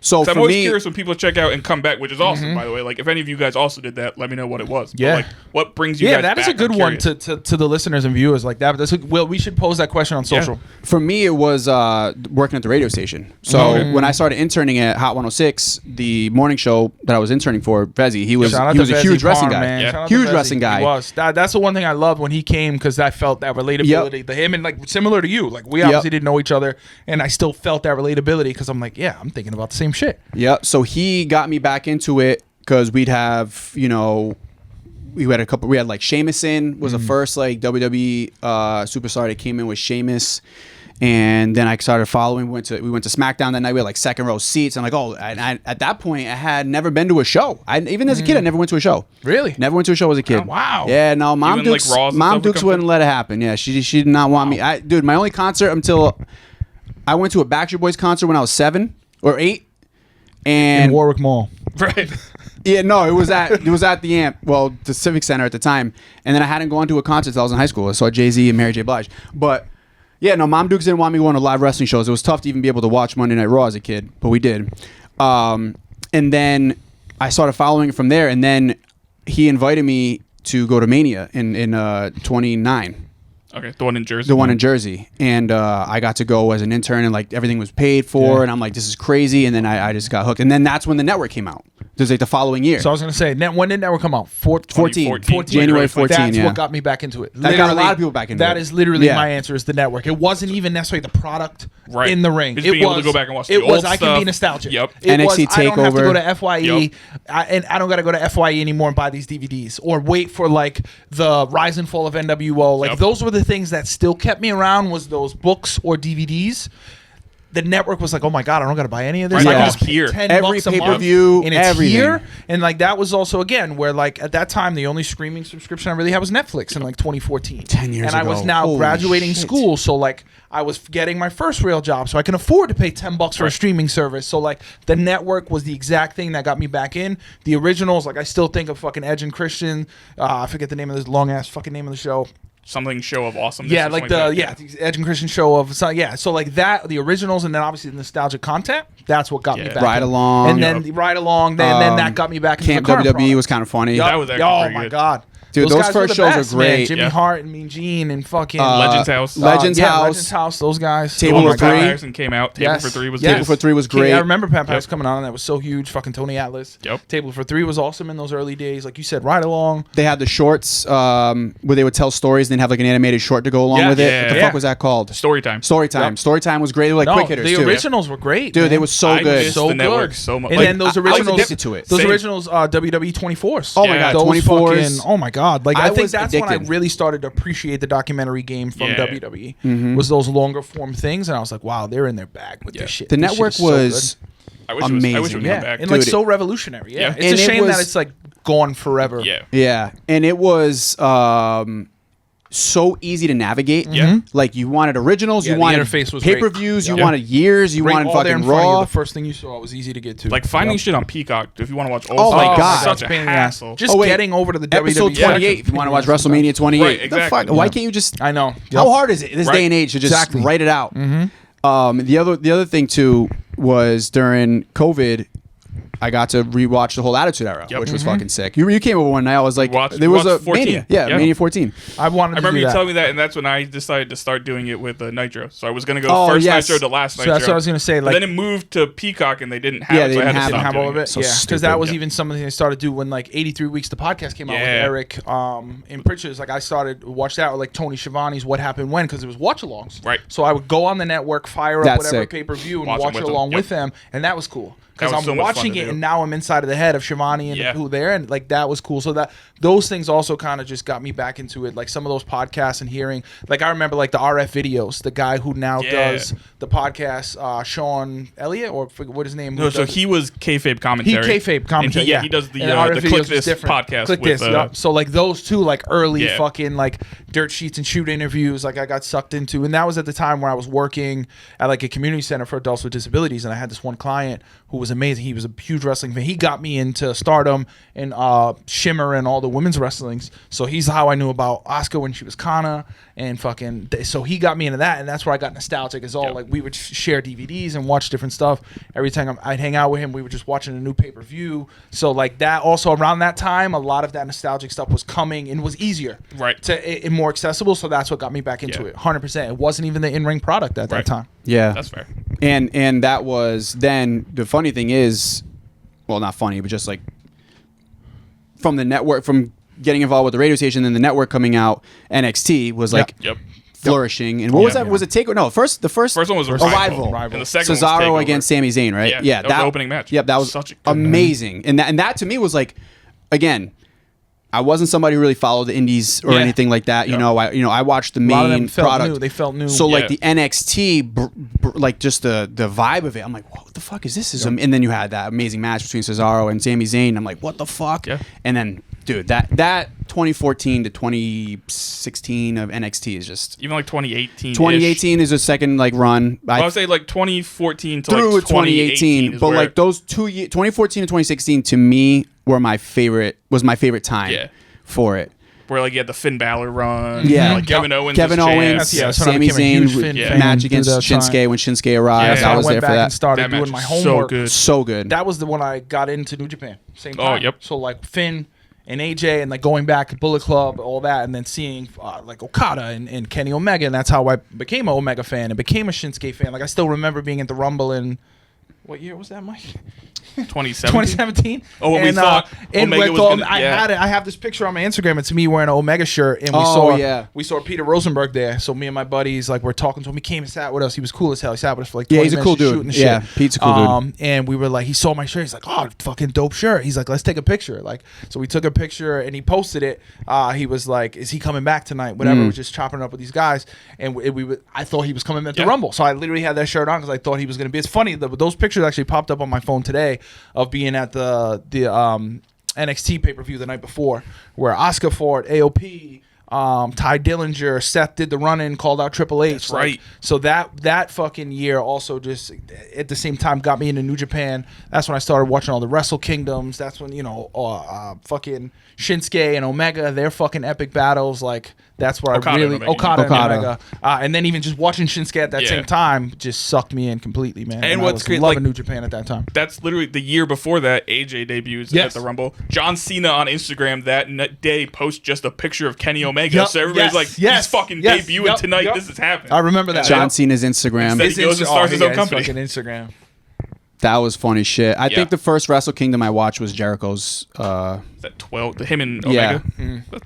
So I'm for always me, curious when people check out and come back, which is awesome, by the way. Like, if any of you guys also did that, let me know what it was. Yeah. But, like, what brings you Yeah, guys that back? is a good I'm one curious. to the listeners and viewers like that. Well, we should pose that question on social. for me, it was working at the radio station. So when I started interning at Hot 106, the morning show that I was interning for, Vezzy, he was Shout out a to huge Vezzy wrestling Parr, guy. man. Yeah. Shout out to Huge Vezzy. wrestling guy. He was. That's the one thing I loved when he came, because I felt that relatability to him, and like similar to you. Like, we obviously didn't know each other, and I still felt that relatability because I'm like, yeah, I'm thinking about the same shit. Yeah. So he got me back into it because we'd have, we had like Sheamus was the first like WWE superstar that came in with Sheamus. And then I started following. We went to SmackDown that night. We had like second row seats. And at that point, I had never been to a show. Even as a kid, I never went to a show. Really? Never went to a show as a kid. Oh, wow. Yeah, no, Mom Even, like, Dukes. Raws and Mom stuff would Dukes come wouldn't through? let it happen. Yeah, she did not want me. Dude, my only concert until I went to a Backstreet Boys concert when I was 7 or 8. In And Warwick Mall. Right. yeah, no, it was at the Amp, the Civic Center at the time, and then I hadn't gone to a concert until I was in high school. I saw Jay-Z and Mary J. Blige, but yeah, no, Mom Dukes didn't want me going to live wrestling shows. It was tough to even be able to watch Monday Night Raw as a kid, but we did. And then I started following it from there, and then he invited me to go to Mania in 29. Okay, the one in Jersey. The one in Jersey, and I got to go as an intern, and like everything was paid for, and I'm like, this is crazy, and then I just got hooked, and then that's when the network came out. It was like the following year. So I was gonna say, when did Network come out? 14. January 14. That's yeah. what got me back into it. That got a lot of people back into That it. is literally Yeah. my answer. Is the network. It wasn't even necessarily the product Right. in the ring. Just It being was able to go back and watch the It was old I can stuff. be nostalgic. Yep. It was, NXT I don't have to TakeOver. go to FYE, Yep. and I don't got to go to FYE anymore and buy these DVDs or wait for like the Rise and Fall of NWO. Like Yep. those were the things that still kept me around. Was those books or DVDs. The network was like, oh my god, I don't got to buy any of this. Right, I yeah. can just pay Here. $10 Every a month, pay-per-view, and it's everything. here. And like that was also again where like at that time the only streaming subscription I really had was Netflix in like 2014. 10 years and I was ago. now Holy graduating shit. school, so like I was getting my first real job, so I can afford to pay $10 for a streaming service. So like the network was the exact thing that got me back in. The originals, like I still think of fucking Edge and Christian. I forget the name of this long ass fucking name of the show. Something show of awesomeness. Yeah, or like something the Edge and Christian show of so like that, the originals, and then obviously the nostalgic content. That's what got me Yeah. back. Ride in. Along. and then the Ride Along. Then that got me back into Camp the current WWE product. was kind of funny. Yup. That was actually oh pretty my good. god, Dude, those guys were first the shows are best, man. great. Jimmy Yeah. Hart and Mean Gene and fucking Legends House. Legends House. Legends House. Those guys. Table oh for my Three. God. Pat Patterson came out. Table Yes. for Three was Yes. Table for Three was great. I remember Pat Patterson Yep. coming on, and that was so huge. Fucking Tony Atlas. Yep. Table for Three was awesome in those early days. Like you said, Ride Along. They had the shorts where they would tell stories and then have like an animated short to go along Yeah. with it. Yeah. What the Yeah. fuck was that called? Story time. Storytime. Yep. Storytime was great. They were like No, quick hitters the too. originals were great. Dude, man. they were so I good. miss so the good. network so much. And Like, then those I was originals, addicted to it. Those Same. originals, WWE 24s. Oh my Yeah. god, Those 24s. fucking, oh my god! Like I I think was that's when I addicted. really started to appreciate the documentary game from Yeah. WWE. Mm-hmm. Was those longer form things, and I was like, wow, they're in their bag with Yeah. this shit. The This shit network is so was I wish it was, I wish it amazing. would good. come back. and like Dude, so revolutionary. Yeah, Yeah. it's And a it shame that was- it's like gone forever. Yeah. Yeah, and it was so easy to navigate. Yeah. Like you wanted originals, Yeah, you the wanted interface was pay-per-views, you great. wanted years, you Right wanted all there in fucking front of you, Raw. the first thing you saw was easy to get to. Like finding Yep. shit on Peacock if you want to watch old Oh stuff. my is God. such a pain in the ass. hassle. Just Oh, wait. getting over to the Episode WWE. 28. If you want to watch WrestleMania 28, Right, the exactly. fuck? Why Yeah. can't you just? I know. How Yep. hard is it in this Right. day and age to just Exactly. write it out? The other thing too was during COVID, I got to rewatch the whole Attitude Era, Yep. which was fucking sick. You came over one night. I was like, Watched- there was a watched 14. Mania, yeah, Yeah. Mania 14. I wanted I to remember do you that. telling me that, and that's when I decided to start doing it with Nitro. So I was going to go Oh, first yes. Nitro to last So Nitro. that's what I was gonna say. But Like, then it moved to Peacock, and they didn't have Yeah, it, they so I had didn't to have stop it. have all of doing it. So Yeah, because stupid. that was Yeah. even something they started doing when like 83 Weeks the podcast came out with Yeah. Eric in Pritchard's. Like I started to watch that with like Tony Schiavone's What Happened When, because it was watch alongs. Right. So I would go on the network, fire up That's whatever sick. pay per view, and Watch watch them it with them. along Yep. with them, and that was cool. Because That I'm was so much fun watching to it, do. and now I'm inside of the head of Schiavone and Yeah. who there, and like that was cool. So that those things also kind of just got me back into it. Like some of those podcasts and hearing, like I remember like the RF videos, the guy who now Yeah. does the podcast, Sean Elliott, or what his name? No, who so does it? he was kayfabe commentary. He kayfabe commentary. And he, yeah, he does the And RF videos Click was This different. podcast. Click with, This. Yep. So like those two, like early Yeah. fucking like dirt sheets and shoot interviews, like I got sucked into, and that was at the time where I was working at like a community center for adults with disabilities, and I had this one client who was amazing. He was a huge wrestling fan. He got me into Stardom and Shimmer and all the women's wrestlings. So he's how I knew about Asuka when she was Kana and fucking. So he got me into that, and that's where I got nostalgic. Is all like we would share DVDs and watch different stuff. Every time I'd hang out with him, we were just watching a new pay-per-view. So like that. Also around that time, a lot of that nostalgic stuff was coming and was easier, right? And more accessible. So that's what got me back into it. 100%. It wasn't even the in-ring product at that time. Yeah, that's fair. And that was then the funny thing is, well, not funny, but just like from the network, from getting involved with the radio station, and the network coming out, NXT was like flourishing. And what was that? Was it Takeover? No, the first one was Arrival. And the second Cesaro was against Sami Zayn, right? Yeah, that was the opening match. Yep, that was such a good amazing. And that to me was like, again, I wasn't somebody who really followed the indies or anything like that. You know, I watched the main product. They felt new. So like the NXT, like just the vibe of it. I'm like, what the fuck is this? And then you had that amazing match between Cesaro and Sami Zayn. I'm like, what the fuck? Yeah. And then, dude, that 2014 to 2016 of NXT is just even like 2018. 2018 is a second like run. I would say like 2014 to through like 2018. But like those 2 years, 2014 to 2016, to me were my favorite. Was my favorite time for it. Where like you had the Finn Balor run, like Kevin Owens, Sami Zayn match against Shinsuke when Shinsuke arrived. I was there for that. And started doing my homework. So good. That was the one I got into New Japan. Same time. Oh, yep. So like Finn and AJ and like going back to Bullet Club, all that, and then seeing like Okada and Kenny Omega, and that's how I became an Omega fan and became a Shinsuke fan. Like I still remember being at the Rumble in what year was that, Mike? 2017. Oh, when we thought Omega was gonna, I have this picture on my Instagram. It's me wearing an Omega shirt, and we saw Peter Rosenberg there. So me and my buddies like we're talking to him. He came and sat with us. He was cool as hell. He sat with us for like 20 he's a cool dude. Yeah, Pete's a cool dude. And we were like, he saw my shirt. He's like, oh, fucking dope shirt. He's like, let's take a picture. Like, so we took a picture and he posted it. He was like, is he coming back tonight? Whatever. We were just chopping it up with these guys, and I thought he was coming at the Rumble. So I literally had that shirt on because I thought he was going to be. It's funny those pictures actually popped up on my phone today of being at the NXT pay-per-view the night before, where Asuka fought AOP, Ty Dillinger, Seth did the run-in, called out Triple H. That's right. So that fucking year also just at the same time got me into New Japan. That's when I started watching all the Wrestle Kingdoms. That's when fucking Shinsuke and Omega, their fucking epic battles. Like that's where Okada and Omega. And then even just watching Shinsuke at that same time just sucked me in completely, man. And what's great, loving New Japan at that time. That's literally the year before that AJ debuts at the Rumble. John Cena on Instagram that day posts just a picture of Kenny Omega. So everybody's like, he's fucking debuting tonight. This is happening. I remember that. John Cena's Instagram. He goes and starts his own company. Fucking Instagram. That was funny shit. I think the first Wrestle Kingdom I watched was Jericho's. That 12, him and Omega.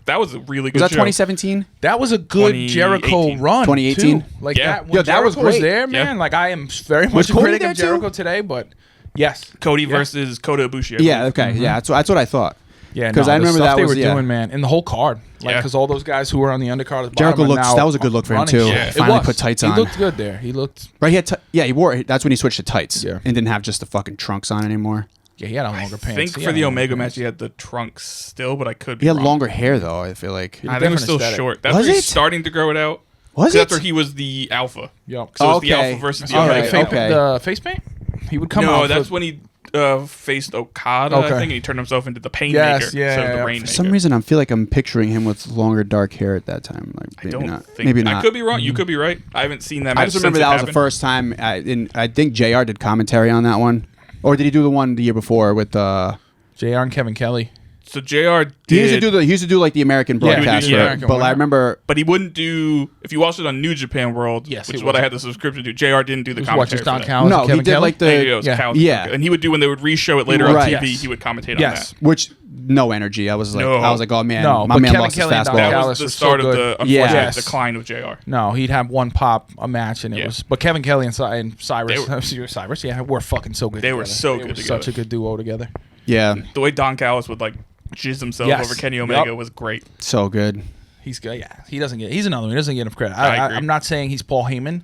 That was a really good. Was that show. 2017? That was a good Jericho run. 2018. Like that. When that was great. There, man. Like I am very much a critic of Jericho today, but yes, Cody versus Kota Ibushi. Yeah. Okay. Yeah. That's what I thought. Yeah, because I remember that they were doing, man, and the whole card, like, because all those guys who were on the undercard, Jericho looked. That was a good look for him too. Yeah. Finally put tights on. He looked good there. He looked right. He wore. That's when he switched to tights. Yeah, and didn't have just the fucking trunks on anymore. Yeah, he had longer pants. I think for the Omega match, he had the trunks still, but I could. He had longer hair though. I feel like. I think it was still short. That's where he's starting to grow it out. Was it? That's where he was the alpha. Yep. So it was the alpha versus the Omega. The face paint. He would come out. No, that's when he faced Okada, I think, and he turned himself into the Painmaker. For some reason, I feel like I'm picturing him with longer dark hair at that time. Like, maybe not. I could be wrong. You could be right. I haven't seen that match. I just remember that was the first time. I think JR did commentary on that one, or did he do the one the year before with JR and Kevin Kelly? So JR did. He used to do like the American broadcast, but I remember. But he wouldn't do. If you watched it on New Japan World, which is what I had the subscription to, JR didn't do the commentary. No, he did like the and he would do when they would re-show it later on TV. He would commentate on that. Which no energy. I was like, oh man, my man Kevin lost Kelly his fastball. That was the start of the unfortunate decline of JR. No, he'd have one pop a match, and it was. But Kevin Kelly and Cyrus, were fucking so good. They were so good together. Such a good duo together. Yeah, the way Don Callis would like jizz himself over Kenny Omega was great. So good. He's good. Yeah, he's another one. He doesn't get enough credit. I'm not saying he's Paul Heyman,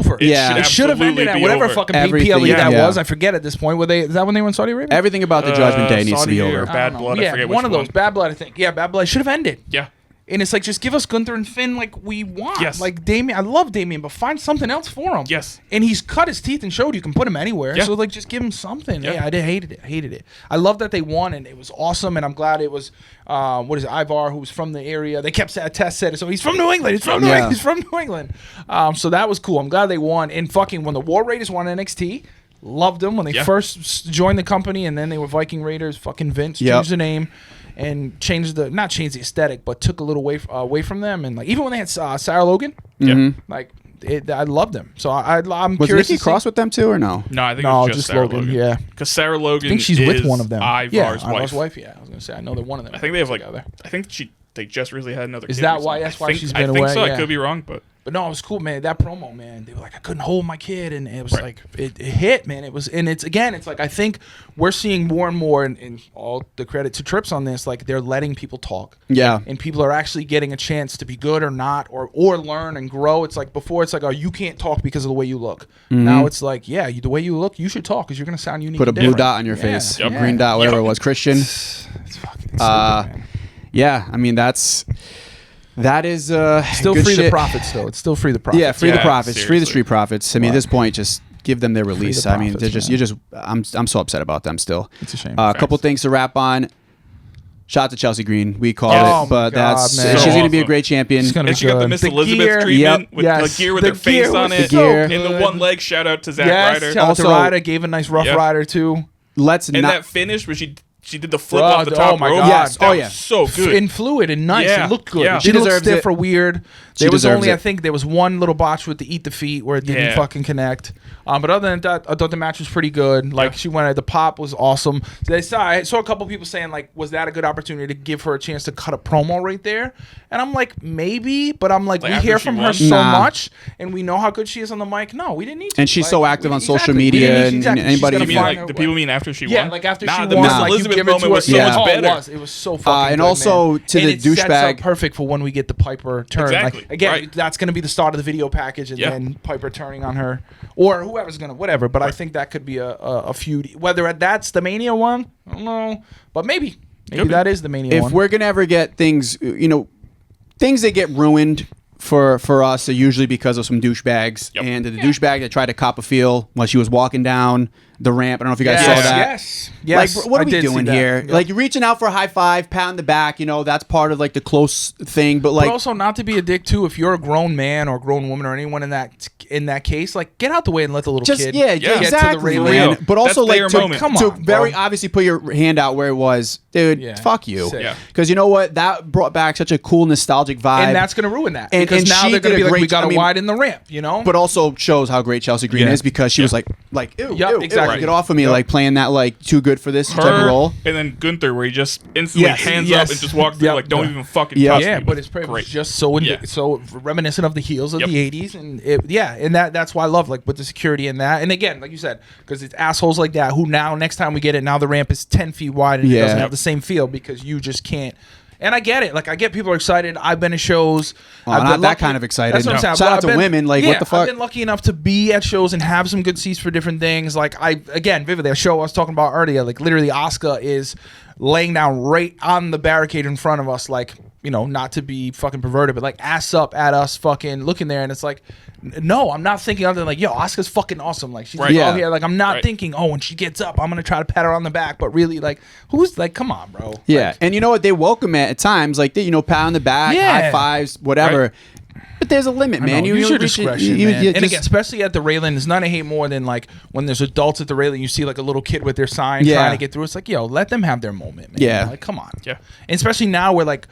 over. Yeah. It should have ended at be whatever over. fucking Everything, BPLE that yeah. was. I forget at this point. Is that when they were in Saudi Arabia? Everything about the Judgment Day needs to Saudi be or over. Bad I don't know. Blood. I Yeah, forget which one of those. Bad Blood, I think. Yeah, Bad Blood should have ended. Yeah. And it's like, just give us Gunther and Finn like we want. Yes. Like Damien, I love Damien, but find something else for him. Yes. And he's cut his teeth and showed you can put him anywhere. Yeah. So like, just give him something. Yeah. Yeah, I hated it. I love that they won, and it was awesome. And I'm glad it was Ivar, who was from the area. They kept Tess said it, so he's from New England. He's from New England. He's from New England. So that was cool. I'm glad they won. And fucking when the War Raiders won NXT. Loved them when they first joined the company, and then they were Viking Raiders. Fucking Vince changed the name and not changed the aesthetic, but took a little away from them. And like even when they had Sarah Logan, like I loved them. So I'm was curious. Nikki Cross with them too, or no? No, I think it was just Sarah Logan. Yeah, because Sarah Logan. I think she's with one of them. Ivar's wife. Yeah, I was gonna say I know they're one of them. I think they have like. together. I think they just recently had another. Is kid that or why? something. That's why she's been away. I think so. Yeah. I could be wrong, but no, it was cool, man. That promo, man. They were like, I couldn't hold my kid, and it was like it hit, man. It was, and it's like I think we're seeing more and more, and all the credit to Trips on this. Like they're letting people talk, and people are actually getting a chance to be good or not, or learn and grow. It's like before, it's like, oh, you can't talk because of the way you look. Now it's like, the way you look, you should talk because you're gonna sound unique. Put a and blue different. dot on your face, green dot, whatever it was. Christian. It's fucking stupid, man. Yeah, I mean that is Still good free shit. the profits, though. It's still free the profits. Yeah, free the profits, seriously. free the street profits. I mean, at this point, just give them their release. I mean, profits, they're just I'm so upset about them still. It's a shame. A couple things to wrap on. Shout out to Chelsea Green. We called Oh it, but my God, that's man. she's So going to be a awesome. great champion. It's gonna and be she got the good. Miss The Elizabeth gear, treatment with yes. the gear with The their face gear on was it, so and the good. one leg. Shout out to Zack Yes, Ryder. shout out to Also- Ryder. Gave a nice Rough Yeah. Rider too. Let's And not. that finish where she did the flip Bro, off the top oh my rope. God. Yes. That Oh, was yeah. so good. And fluid and nice. Yeah, It looked good. yeah. It She didn't look deserves stiff it. or weird. She There was deserves only, it. I think, there was one little botch with the eat the feet where it didn't Yeah. fucking connect. But other than that, I thought the match was pretty good. Like she went, the pop was awesome. I saw a couple people saying like, was that a good opportunity to give her a chance to cut a promo right there? And I'm like, maybe, but I'm like we after hear she from her won? so Nah. much, and we know how good she is on the mic. No, we didn't need to. And she's so active on social we media, didn't need- and exactly. She's anybody- gonna You mean find like her the way. people mean after she won? Yeah, like after Nah, she the won, Miss like you Elizabeth give it to moment her. was so Yeah. much better. It was so fucking and good, also man. to And the it sets douchebag- up perfect for when we get the Piper turn. Exactly. Like again, Right. that's going to be the start of the video package, and Yeah. then Piper turning on her, or whoever's going to whatever. But I think that could be a feud. Whether that's the Mania one, I don't know, but maybe Could be. that is the Mania if one. we're gonna ever get things, things that get ruined for us are usually because of some douchebags. Yep. And the douchebag that tried to cop a feel while she was walking down the ramp. I don't know if you guys yes, saw that. yes. Like, what I are we did see doing that. here? Yep. Like, you're reaching out for a high five, pound the back. That's part of like the close thing. But like, But also not to be a dick too. If you're a grown man or a grown woman or anyone in that case, like get out the way and let the little just kid. yeah, get to the exactly, railing. man. Yeah. But also That's like their moment. Come to on, very bro. obviously put your hand out where it was, dude. Yeah. Fuck you. Sick. Yeah. Because you know what? That brought back such a cool nostalgic vibe. And that's going to ruin that. And- because and now she they're going did to a be like, we great- got to I mean- widen the ramp, but also shows how great Chelsea Green Yeah. is because she was like ew, Yep, ew, exactly. ew, get off of me, Yep. like playing that like too good for this type of Her role. and then Gunther, where he just instantly Yes, hands yes. up and just walks through Yep. like, don't Yeah. even fucking Yeah. touch yeah, me. but it's pretty great. just so Yeah. so reminiscent of the heels of Yep. the '80s, and that's why I love like with the security and that. And again, like you said, because it's assholes like that who now next time we get it, now the ramp is 10 feet wide and it Yeah. doesn't have the same feel because you just can't. And I get it. Like I get people are excited. I've been to shows. Well, I've not been that lucky- kind of excited. That's what I'm No. saying. Shout But out I've to been- women, like, what the fuck? I've been lucky enough to be at shows and have some good seats for different things. Like vividly, a show I was talking about earlier. Like literally, Asuka is laying down right on the barricade in front of us, like, not to be fucking perverted, but like ass up at us, fucking looking there, and it's like, no, I'm not thinking other than like, yo, Asuka's fucking awesome. Like she's Right. like, Yeah. oh yeah, like I'm not Right. thinking, oh, when she gets up, I'm gonna try to pat her on the back, but really, like, who's like, come on, bro. Yeah, Like, and you know what? They welcome it at times, like they, pat on the back, Yeah. high fives, whatever. Right. But there's a limit, I man. know, use your reach it- discretion, you- man. you And just- again, especially at the railing, there's nothing I hate more than like when there's adults at the railing. You see like a little kid with their sign Yeah. trying to get through. It's like, yo, let them have their moment, man. Yeah. Like, come on. Yeah. And especially now where like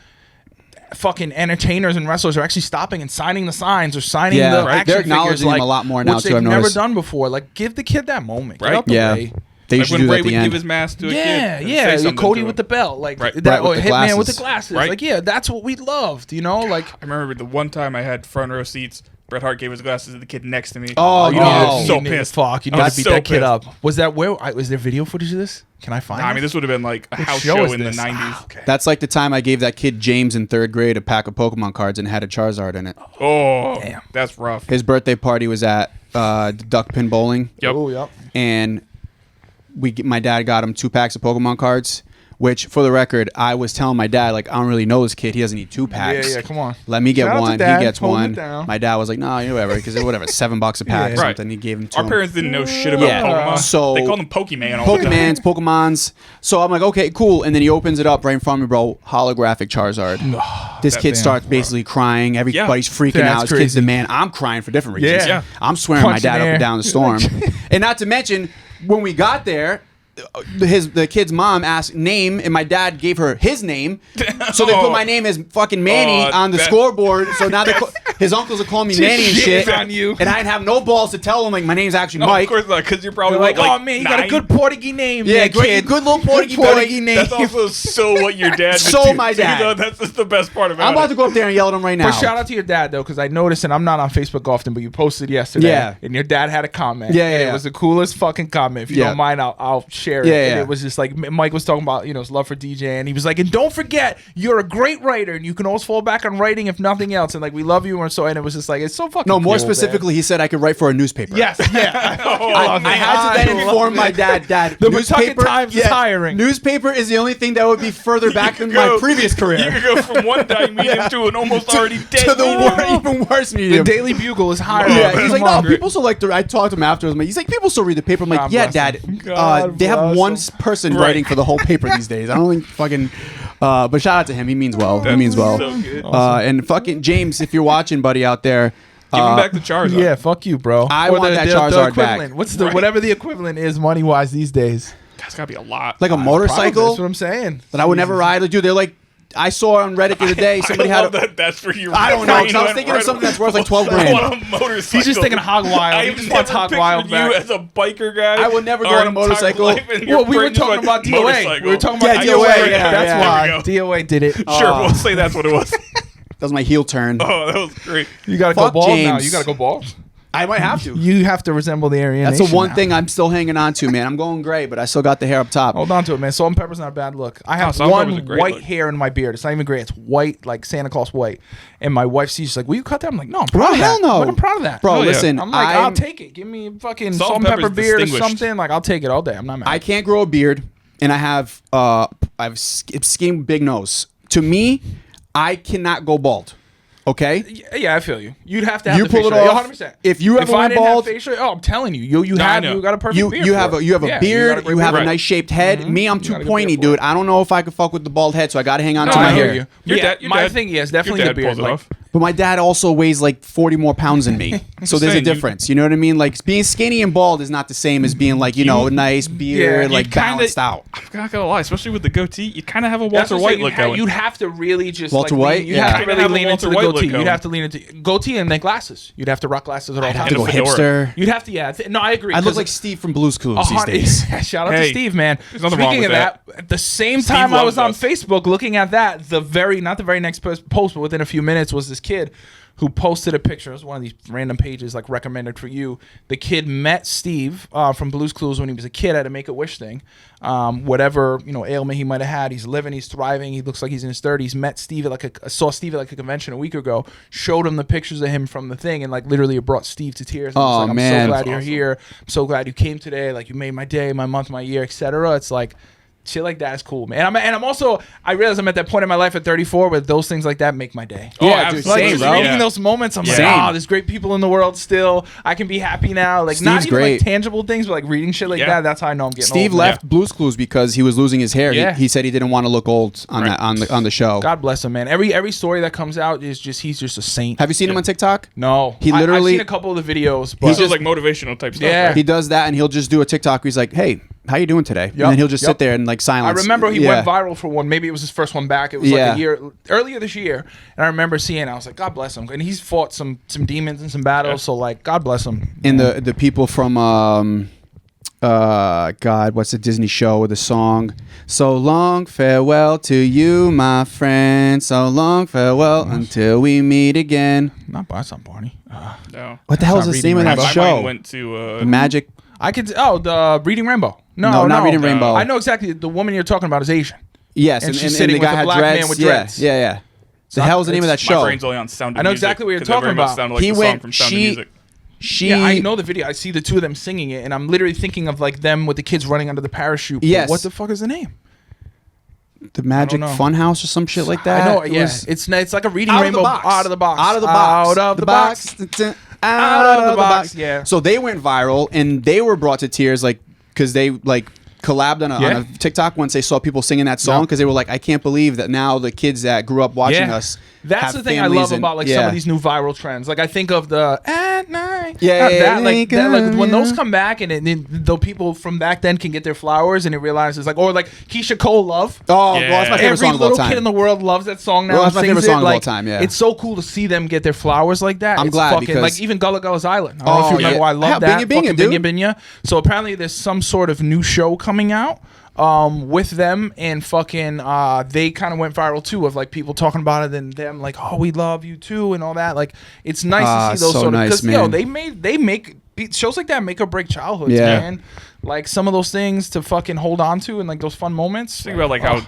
fucking entertainers and wrestlers are actually stopping and signing the signs or signing Yeah, the right. action They're figures, acknowledging them like, a lot more now, which too, they've I've never noticed. done before. Like, give the kid that moment. Get Right. out the Yeah. way. They Like used to when do that Ray at would the give end. his mask to a kid. Yeah, and yeah. say something Cody to with him. the belt, like Right. that, Right, or with the Hitman with the glasses. glasses. Right. Like, yeah, that's what we loved, Like, I remember the one time I had front row seats. Bret Hart gave his glasses to the kid next to me. Oh, you no. need Oh, to, so you need to pissed. fuck. You I need was to beat so that kid pissed. up. Was that where? Was there video footage of this? Can I find? I mean, this would have been like a house show show is in this? the 90s. Ah, okay. That's like the time I gave that kid James in 3rd grade a pack of Pokemon cards and had a Charizard in it. Oh, Damn. that's rough. His birthday party was at Duck Pin Bowling, Yep. Oh, yep. and my dad got him 2 packs of Pokemon cards. Which, for the record, I was telling my dad, like, I don't really know this kid. He doesn't need 2 packs. Yeah, come on. Let me get Shout out to one. He Dad, gets holding one. it down. My dad was like, no, whatever, because whatever, $7 a pack or Right. something. He gave him to Our him. parents didn't know shit about Yeah. Pokemon. So- they called them Pokemon all the time. Pokemons. So I'm like, okay, cool. And then he opens it up right in front of me, bro. Holographic Charizard. This kid starts basically crying. Everybody's freaking That's out. This kid's crazy. the man. I'm crying for different reasons. Yeah. I'm swearing my Punching dad up air. and down the storm. And not to mention, when we got there, the kid's mom asked name, and my dad gave her his name. So they put my name as fucking Manny on the scoreboard. So now his uncles are calling me Manny and shit. On you. And I didn't have no balls to tell him like my name's actually No, Mike. of course not, because you're probably Like, like, oh man, you got a 9. good Portuguese name. Yeah, there, kid. good little Portuguese boy. Portuguese name. That's also so what your dad would So do. my too, dad. though. That's just the best part about I'm about it. to go up there and yell at him right now. But shout out to your dad though, because I noticed, and I'm not on Facebook often, but you posted yesterday, Yeah. and your dad had a comment. Yeah, and yeah. it was the coolest fucking comment. If you Yeah. don't mind, I'll share it. Yeah, And yeah. it was just like Mike was talking about, his love for DJ, and he was like, and don't forget, you're a great writer, and you can always fall back on writing if nothing else, and like we love you, and so, and it was just like it's so fucking. No, more cool, man. specifically, he said I could write for a newspaper. Yes, yeah. I had to then inform my dad, The Pawtucket Times is hiring. Newspaper is the only thing that would be further back than my previous You career. could go from one dying medium to an almost already dead To the medium. even worse The medium. Daily Bugle is hiring. Yeah, he's like, Come no, on. people still like to. I talked to him afterwards. He's like, people still read the paper. I'm like, God yeah, bless Dad. him. God They have bless one him. person Right. writing for the whole paper these days. I don't think fucking. But shout out to him. He means well. He means well. So good. And fucking James, if you're watching, buddy, out there. Give him back the Charizard. Yeah, fuck you, bro. I Or want that Charizard back. equivalent. What's the whatever the equivalent is money wise these days? That's got to be a lot. Like a That's motorcycle what I'm saying. that I would never ride. Like, dude, they're like, I saw on Reddit the other day. Somebody I had love a. that. That's for you. I don't know, 'cause I was Went thinking of right something away. that's worth like 12 I grand. want a motorcycle. He's just thinking Hog Wild. He I've just wants never Hog Wild pictured you back. as a biker guy. I would never go our on a entire motorcycle. life, and your Well, we were brain is talking like, about DOA. motorcycle. We were talking about Yeah, DOA. DOA, yeah, That's yeah. why There we DOA did it. Sure, we'll say that's what it was. That was my heel turn. Oh, that was great. You gotta Fuck go bald now. James. You gotta go bald. I might have to. You have to resemble the Aryan That's the Nation one now. thing I'm still hanging on to, man. I'm going gray, but I still got the hair up top. Hold on to it, man. Salt and pepper's not a bad look. I have salt and pepper's a one great white look. hair in my beard. It's not even gray. It's white, like Santa Claus white. And my wife sees, she's like, will you cut that? I'm like, no, I'm proud Bro, of hell that. no. Like, I'm proud of that. Bro, Hell yeah. listen, I'm like, I'll take it. Give me a fucking salt and pepper pepper's beard or distinguished. something. Like, I'll take it all day. I'm not mad. I can't grow a beard, and I have skinny big nose. To me, I cannot go bald. Okay, Yeah, I feel you. You'd have to have You the pull it facial. off. 100%. If you ever I went didn't have bald- facial, I'm telling you, you No, I have know. you got a perfect you beard. you for have it. a you have a Yeah, beard. great You have a beard. nice shaped head. Me, I'm You too got a good pointy, beard for dude. it. I don't know if I could fuck with the bald head, so I got to hang on No, to my I hear hair. you. Your Yeah, dad- your my dad- thing is your definitely dad the beard. pulls it Like, off. But my dad also weighs like 40 more pounds than me. So there's a saying, you- difference. You know what I mean? Like being skinny and bald is not the same as being like, a nice beard, you like kinda- balanced out. I'm not gonna lie, especially with the goatee, you kind of have a That's Walter what I'm White saying, look going. You'd have to really just Walter like, White? You'd Yeah. have to Kinda really have a lean into Walter the White look goatee. going. You'd have to lean into goatee and then glasses. You'd have to rock glasses at all I'd have times. to go And a fedora. hipster. You'd have to, yeah. No, I agree. I look 'cause like Steve from Blue's Clues these days. Shout out to Hey, Steve, man. there's nothing wrong Speaking with of that, at the same Steve time I loves was on us. Facebook looking at that, not the very next post, but within a few minutes was this kid who posted a picture. It was one of these random pages like recommended for you. The kid met Steve from Blue's Clues when he was a kid at a Make-A-Wish thing. Whatever ailment he might have had, he's living, he's thriving. He looks like he's in his 30s. Met Steve saw Steve at like a convention a week ago. Showed him the pictures of him from the thing, and like literally it brought Steve to tears. And Oh, I'm man. so glad That's you're awesome. here. I'm so glad you came today. Like you made my day, my month, my year, etc. It's like. Shit like that is cool, man. And I'm also, I realize I'm at that point in my life at 34 where those things like that make my day. Oh, Yeah, dude, absolutely. same, bro. Reading Yeah. those moments, I'm Same. like, oh, there's great people in the world still. I can be happy now. Like not Steve's even great. like tangible things, but like reading shit like Yeah. that. That's how I know I'm getting Steve old. left Blue's Clues because he was losing his hair. Yeah. He said he didn't want to look old on Right. that on the show. God bless him, man. Every story that comes out is just he's just a saint. Have you seen him on TikTok? No, He I've literally- seen a couple of the videos, but This is like motivational type stuff. Yeah. right? He does that, and he'll just do a TikTok where he's like, "Hey, how you doing today?" And then he'll just sit there and like I silence. remember he Yeah. went viral for one. Maybe it was his first one back. It was Yeah. like a year earlier this year, and I remember seeing it. I was like, God bless him. And he's fought some demons and some battles. Yeah. So like, God bless him. And the people from God, what's the Disney show with the song? So long, farewell to you, my friend. So long, farewell until we meet again. Not Barney. No. What the hell is not the Reading name of that Rainbow. My show? mind went to Magic. I could. Oh, the Reading Rainbow. No, Not Reading Rainbow. I know exactly. The woman you're talking about is Asian. Yes, And and, she's and sitting the with guy a had black dreads. man with Yeah, dreads. yeah, yeah. The hell was the name of that it's- show? My brain's only on Sound of I know Music, exactly what you're 'cause that talking very much about. sounded like He the song went. from Sound of Music. She. Yeah, I know the video. I see the two of them singing it, and I'm literally thinking of like them with the kids running under the parachute. But Yes. what the fuck is the name? the Magic Funhouse or some shit like that. I know. It's like a reading rainbow out of the box. Out of the box. Yeah. So they went viral and they were brought to tears, like because they like collabed on a TikTok once they saw people singing that song because they were like, I can't believe that now the kids that grew up watching us. That's the thing I love about like some of these new viral trends. Like I think of the at night. Like when those come back and the people from back then can get their flowers and it realizes like or like Keisha Cole Love. Oh, well, that's my favorite song of all time. Every little kid in the world loves that song now. Well, that's my favorite song of all time. Yeah, it's so cool to see them get their flowers like that. I'm glad because like even Gullah Gullah's Island. I don't know if you remember why I love that. Binya Binya. So apparently there's some sort of new show coming out. With them and fucking they kind of went viral too of like people talking about it and them like, oh, we love you too and all that. Like it's nice to see those so sort of because they make shows like that make or break childhoods, man. Like some of those things to fucking hold on to and like those fun moments. Think about like how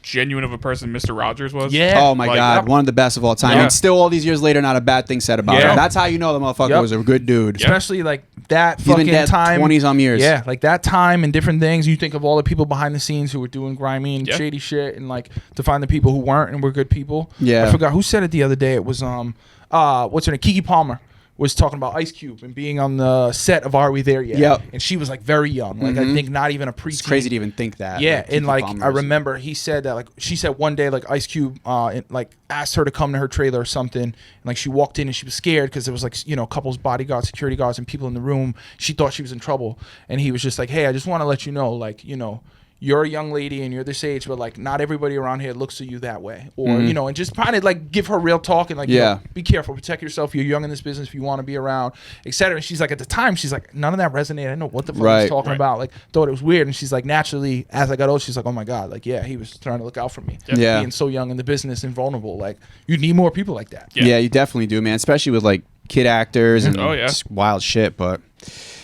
genuine of a person Mr. Rogers was. Yeah. Oh my God, one of the best of all time. And still all these years later, not a bad thing said about him. That's how you know the motherfucker was a good dude. Especially like that He's fucking been dead time. 20-some years. Yeah, like that time and different things. You think of all the people behind the scenes who were doing grimy and shady shit and like to find the people who weren't and were good people. Yeah. I forgot who said it the other day. It was what's her name? Keke Palmer was talking about Ice Cube and being on the set of Are We There Yet? Yep. And she was like very young. Like I think not even a preteen. It's crazy to even think that. Yeah, and like Palmer's. I remember he said that like she said one day like Ice Cube like asked her to come to her trailer or something and like she walked in and she was scared because there was like a couple's bodyguards, security guards and people in the room. She thought she was in trouble and he was just like, hey, I just want to let you know like you're a young lady and you're this age, but like not everybody around here looks at you that way, or and just kind of like give her real talk and like be careful, protect yourself. You're young in this business if you want to be around, etc. And she's like, at the time, she's like, none of that resonated. I didn't know what the fuck he was talking about. Like, thought it was weird. And she's like, naturally, as I got old, she's like, oh my God, like he was trying to look out for me. Yeah, being so young in the business and vulnerable. Like, you need more people like that. Yeah, you definitely do, man. Especially with like kid actors and wild shit, but.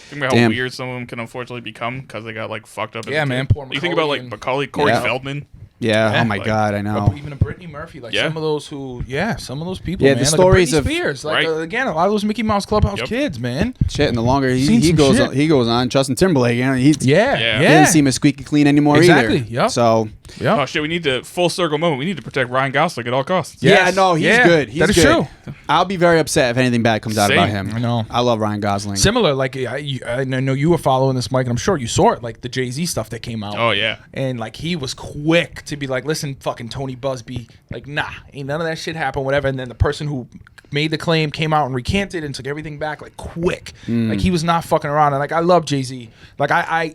Think about how weird some of them can unfortunately become because they got like fucked up. Man. Poor you think about like Macaulay, Corey Feldman. Yeah. Oh my God, I know. Even a Brittany Murphy, like some of those some of those people. Yeah, man. the stories like of Spears, like again, a lot of those Mickey Mouse Clubhouse kids, man. Shit, and the longer he goes on, Justin Timberlake, he didn't seem as squeaky clean anymore either. Yep. So oh shit, we need to full circle moment. We need to protect Ryan Gosling at all costs. Yeah, no, he's good. He's that is good. true. I'll be very upset if anything bad comes out about him. I know. I love Ryan Gosling. Similar, like I know you were following this, Mike, and I'm sure you saw it, like the Jay-Z stuff that came out. Oh yeah, and like he was quick to be like, listen, fucking Tony Busby, like nah, ain't none of that shit happened, whatever. And then the person who made the claim came out and recanted and took everything back like quick. Like he was not fucking around. And like I love Jay-Z. Like I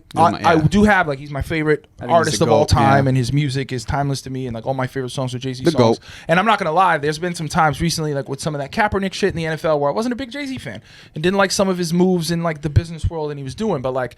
do have like he's my favorite artist of all time, and his music is timeless to me. And like all my favorite songs are Jay-Z songs. GOAT. And I'm not gonna lie, there's been some times recently, like with some of that Kaepernick shit in the NFL, where I wasn't a big Jay-Z fan and didn't like some of his moves in like the business world and he was doing. But like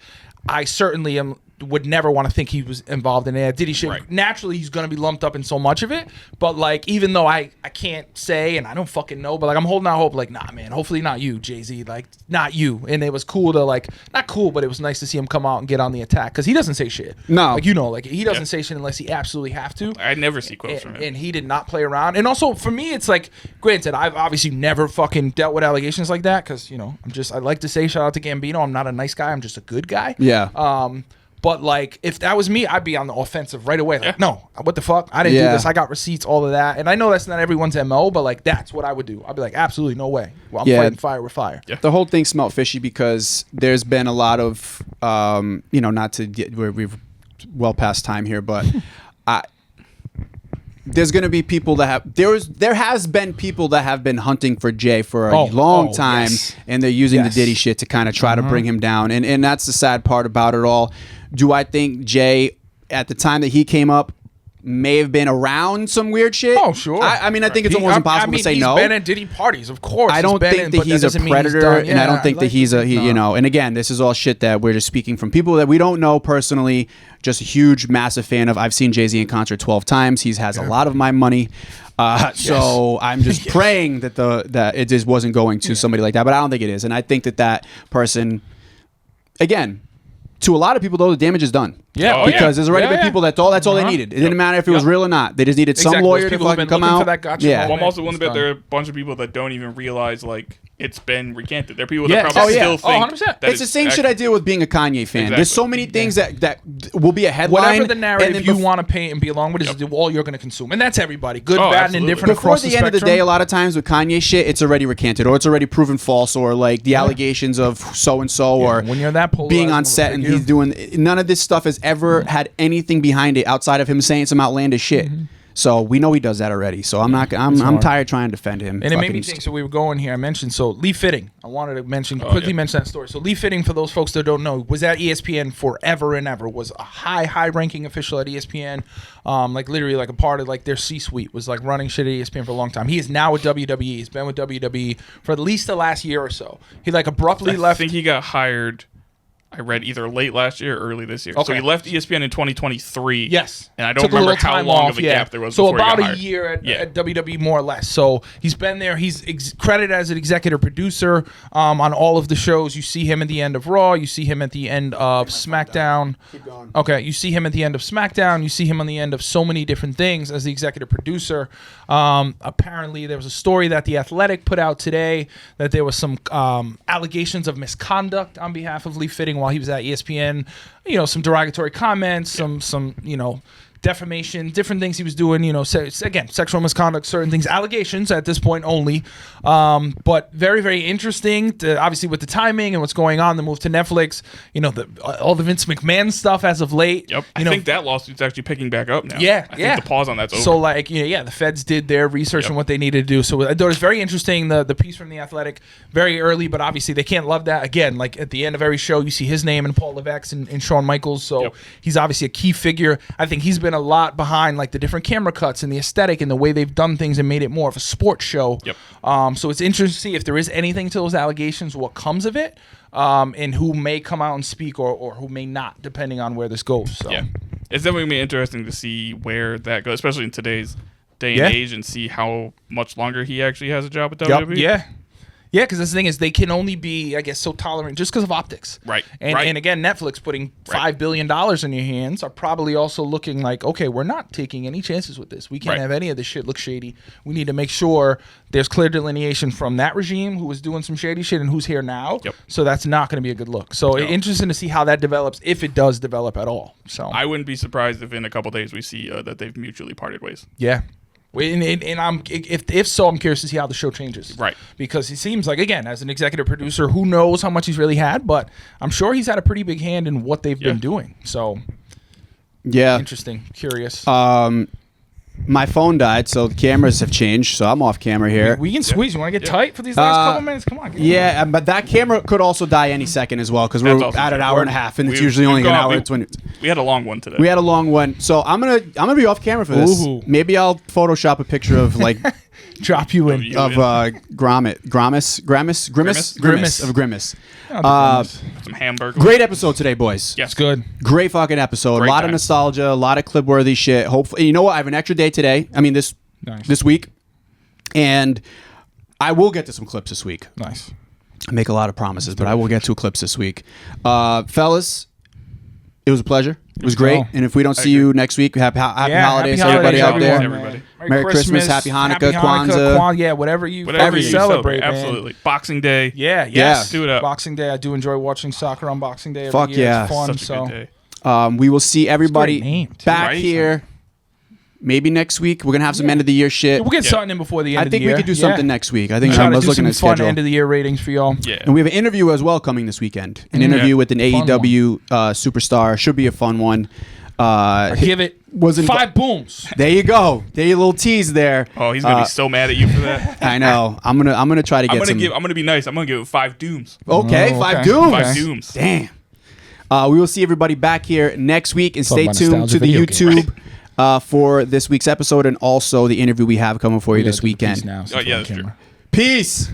I certainly would never want to think he was involved in that Diddy shit. Right. Naturally, he's going to be lumped up in so much of it. But, like, even though I can't say and I don't fucking know, but, like, I'm holding out hope, like, nah, man, hopefully not you, Jay-Z. Like, not you. And it was cool to, like, not cool, but it was nice to see him come out and get on the attack. Because he doesn't say shit. No. Like, like, he doesn't say shit unless he absolutely have to. I never see quotes from him. And he did not play around. And also, for me, it's like, granted, I've obviously never fucking dealt with allegations like that. Because, I like to say, shout out to Gambino, I'm not a nice guy. I'm just a good guy. Yeah. But, like, if that was me, I'd be on the offensive right away. Like, no, what the fuck? I didn't do this. I got receipts, all of that. And I know that's not everyone's MO, but, like, that's what I would do. I'd be like, absolutely, no way. Well, I'm fighting fire with fire. Yeah. The whole thing smelled fishy because there's been a lot of, not to get where we've well past time here, but there's going to be people that have there has been people that have been hunting for Jay for a long time, and they're using the Diddy shit to kind of try to bring him down, and that's the sad part about it all. Do I think Jay, at the time that he came up, may have been around some weird shit? Oh, sure. I mean, I think it's almost impossible to say no. He's been at Diddy parties, of course. I don't think that he's a predator, and I don't think that he's a, and again, this is all shit that we're just speaking from people that we don't know personally, just a huge, massive fan of. I've seen Jay-Z in concert 12 times. He has a lot of my money. So I'm just praying that it just wasn't going to somebody like that, but I don't think it is. And I think that person, again, to a lot of people, though, the damage is done. Yeah, because there's already been people that's all they needed. It didn't matter if it was real or not. They just needed some lawyer to fucking come out. Well, I'm also willing to bet there are a bunch of people that don't even realize, like, it's been recanted. There are people that Yes. probably Oh, yeah. still think 100%. that It's the same shit I deal with being a Kanye fan. Exactly. There's so many things that will be a headline. Whatever the and narrative then you want to paint and be along with is all you're going to consume, and that's everybody, good, Oh, bad, absolutely. and indifferent Before across the the end of the spectrum. day, a lot of times with Kanye shit, it's already recanted or it's already proven false, or like the allegations of so and so, or when you're that polarizing being on of a set and figure. he's doing none of this stuff has ever had anything behind it outside of him saying some outlandish shit. So we know he does that already. So I'm not. I'm hard. tired trying to defend him. And it made me Fucking think. So we were going here. I mentioned Lee Fitting. I wanted to quickly mention that story. So Lee Fitting, for those folks that don't know, was at ESPN forever and ever. Was a high ranking official at ESPN. Like literally like a part of like their C-suite. Was like running shit at ESPN for a long time. He is now with WWE. He's been with WWE for at least the last year or so. He like abruptly left. I think he got hired. I read either late last year or early this year. So Okay. he left ESPN in 2023. Yes. And I don't Took a remember little how time long off, of a yeah. gap there was So before he about got a hired. year at Yeah. WWE, more or less. So he's been there. He's credited as an executive producer on all of the shows. You see him at the end of Raw. You see him at the end of SmackDown. Keep going. Okay. You see him at the end of SmackDown. You see him on the end of so many different things as the executive producer. Apparently, there was a story that The Athletic put out today that there was some allegations of misconduct on behalf of Lee Fitting while he was at ESPN. You know, some derogatory comments, some defamation, different things he was doing, again, sexual misconduct, certain things, allegations at this point only. But very, very interesting, obviously with the timing and what's going on, the move to Netflix, all the Vince McMahon stuff as of late. Yep. I think that lawsuit's actually picking back up now. Yeah, I think the pause on that's over. So the feds did their research on what they needed to do. So I thought it was very interesting, the piece from The Athletic, very early, but obviously they can't love that. Again, like at the end of every show, you see his name and Paul Levesque and Shawn Michaels. So he's obviously a key figure. I think he's been a lot behind like the different camera cuts and the aesthetic and the way they've done things and made it more of a sports show. Yep. So it's interesting to see if there is anything to those allegations, what comes of it, and who may come out and speak or who may not, depending on where this goes. So. Yeah. It's definitely going to be interesting to see where that goes, especially in today's day and age, and see how much longer he actually has a job at WWE. Yeah. Yeah, because the thing is, they can only be, I guess, so tolerant just because of optics. Right. And again, Netflix putting $5 billion in your hands are probably also looking like, okay, we're not taking any chances with this. We can't have any of this shit look shady. We need to make sure there's clear delineation from that regime who was doing some shady shit and who's here now. Yep. So that's not going to be a good look. So interesting to see how that develops, if it does develop at all. So I wouldn't be surprised if in a couple days we see that they've mutually parted ways. yeah. And I'm if so, I'm curious to see how the show changes. Right. Because he seems like, again, as an executive producer, who knows how much he's really had, but I'm sure he's had a pretty big hand in what they've been doing. So interesting, curious. My phone died, so the cameras have changed. So I'm off camera here. we can squeeze. You want to get tight for these last couple minutes? Come on. Yeah, but that camera could also die any second as well because That's we're also at an true. hour and a half, and it's We've usually only an gone- hour we- and 20. We had a long one today. We had a long one, so I'm gonna be off camera for this. Ooh. Maybe I'll Photoshop a picture of like Drop you in. You of in. Grimace of Grimace. Some hamburger. Great episode today, boys. Yes. Good. Great fucking episode. Great a lot guy. of nostalgia, a lot of clip worthy shit. Hopefully, you know what? I have an extra day today. I mean this week, and I will get to some clips this week. Nice. I make a lot of promises, but I will get to clips this week. Fellas, it was a pleasure. It was great. go. And if we don't see you next week, happy holidays to everybody out there. everybody. Merry Christmas, Happy Hanukkah, Kwanzaa. Yeah, whatever you Whatever you celebrate, man. Absolutely. Boxing Day. Yeah, Yeah. yes. Do it up. Boxing Day, I do enjoy watching soccer on Boxing Day every Fuck year. yeah. It's fun, Such a good day. We will see everybody It's a great name, too. back Right? here. Maybe next week. We're going to have some end of the year shit. We'll get something in before the end I of the think year. we could do something next week. I think Try I to was do looking some at the fun schedule. end of the year ratings for y'all. Yeah. And we have an interview as well coming this weekend. An interview with an Fun AEW superstar. Should be a fun one. Give it wasn't 5 booms. There you go. There you little tease there. Oh, he's gonna be so mad at you for that. I know. I'm gonna try to get I'm some. gonna be nice. I'm gonna give it 5 dooms. Okay, Oh, 5 okay. dooms. 5 dooms. Damn. We will see everybody back here next week, and Talk stay about tuned nostalgia to the video game. YouTube for this week's episode, and also the interview we have coming for you this weekend. Now, Oh, yeah, that's true. Peace.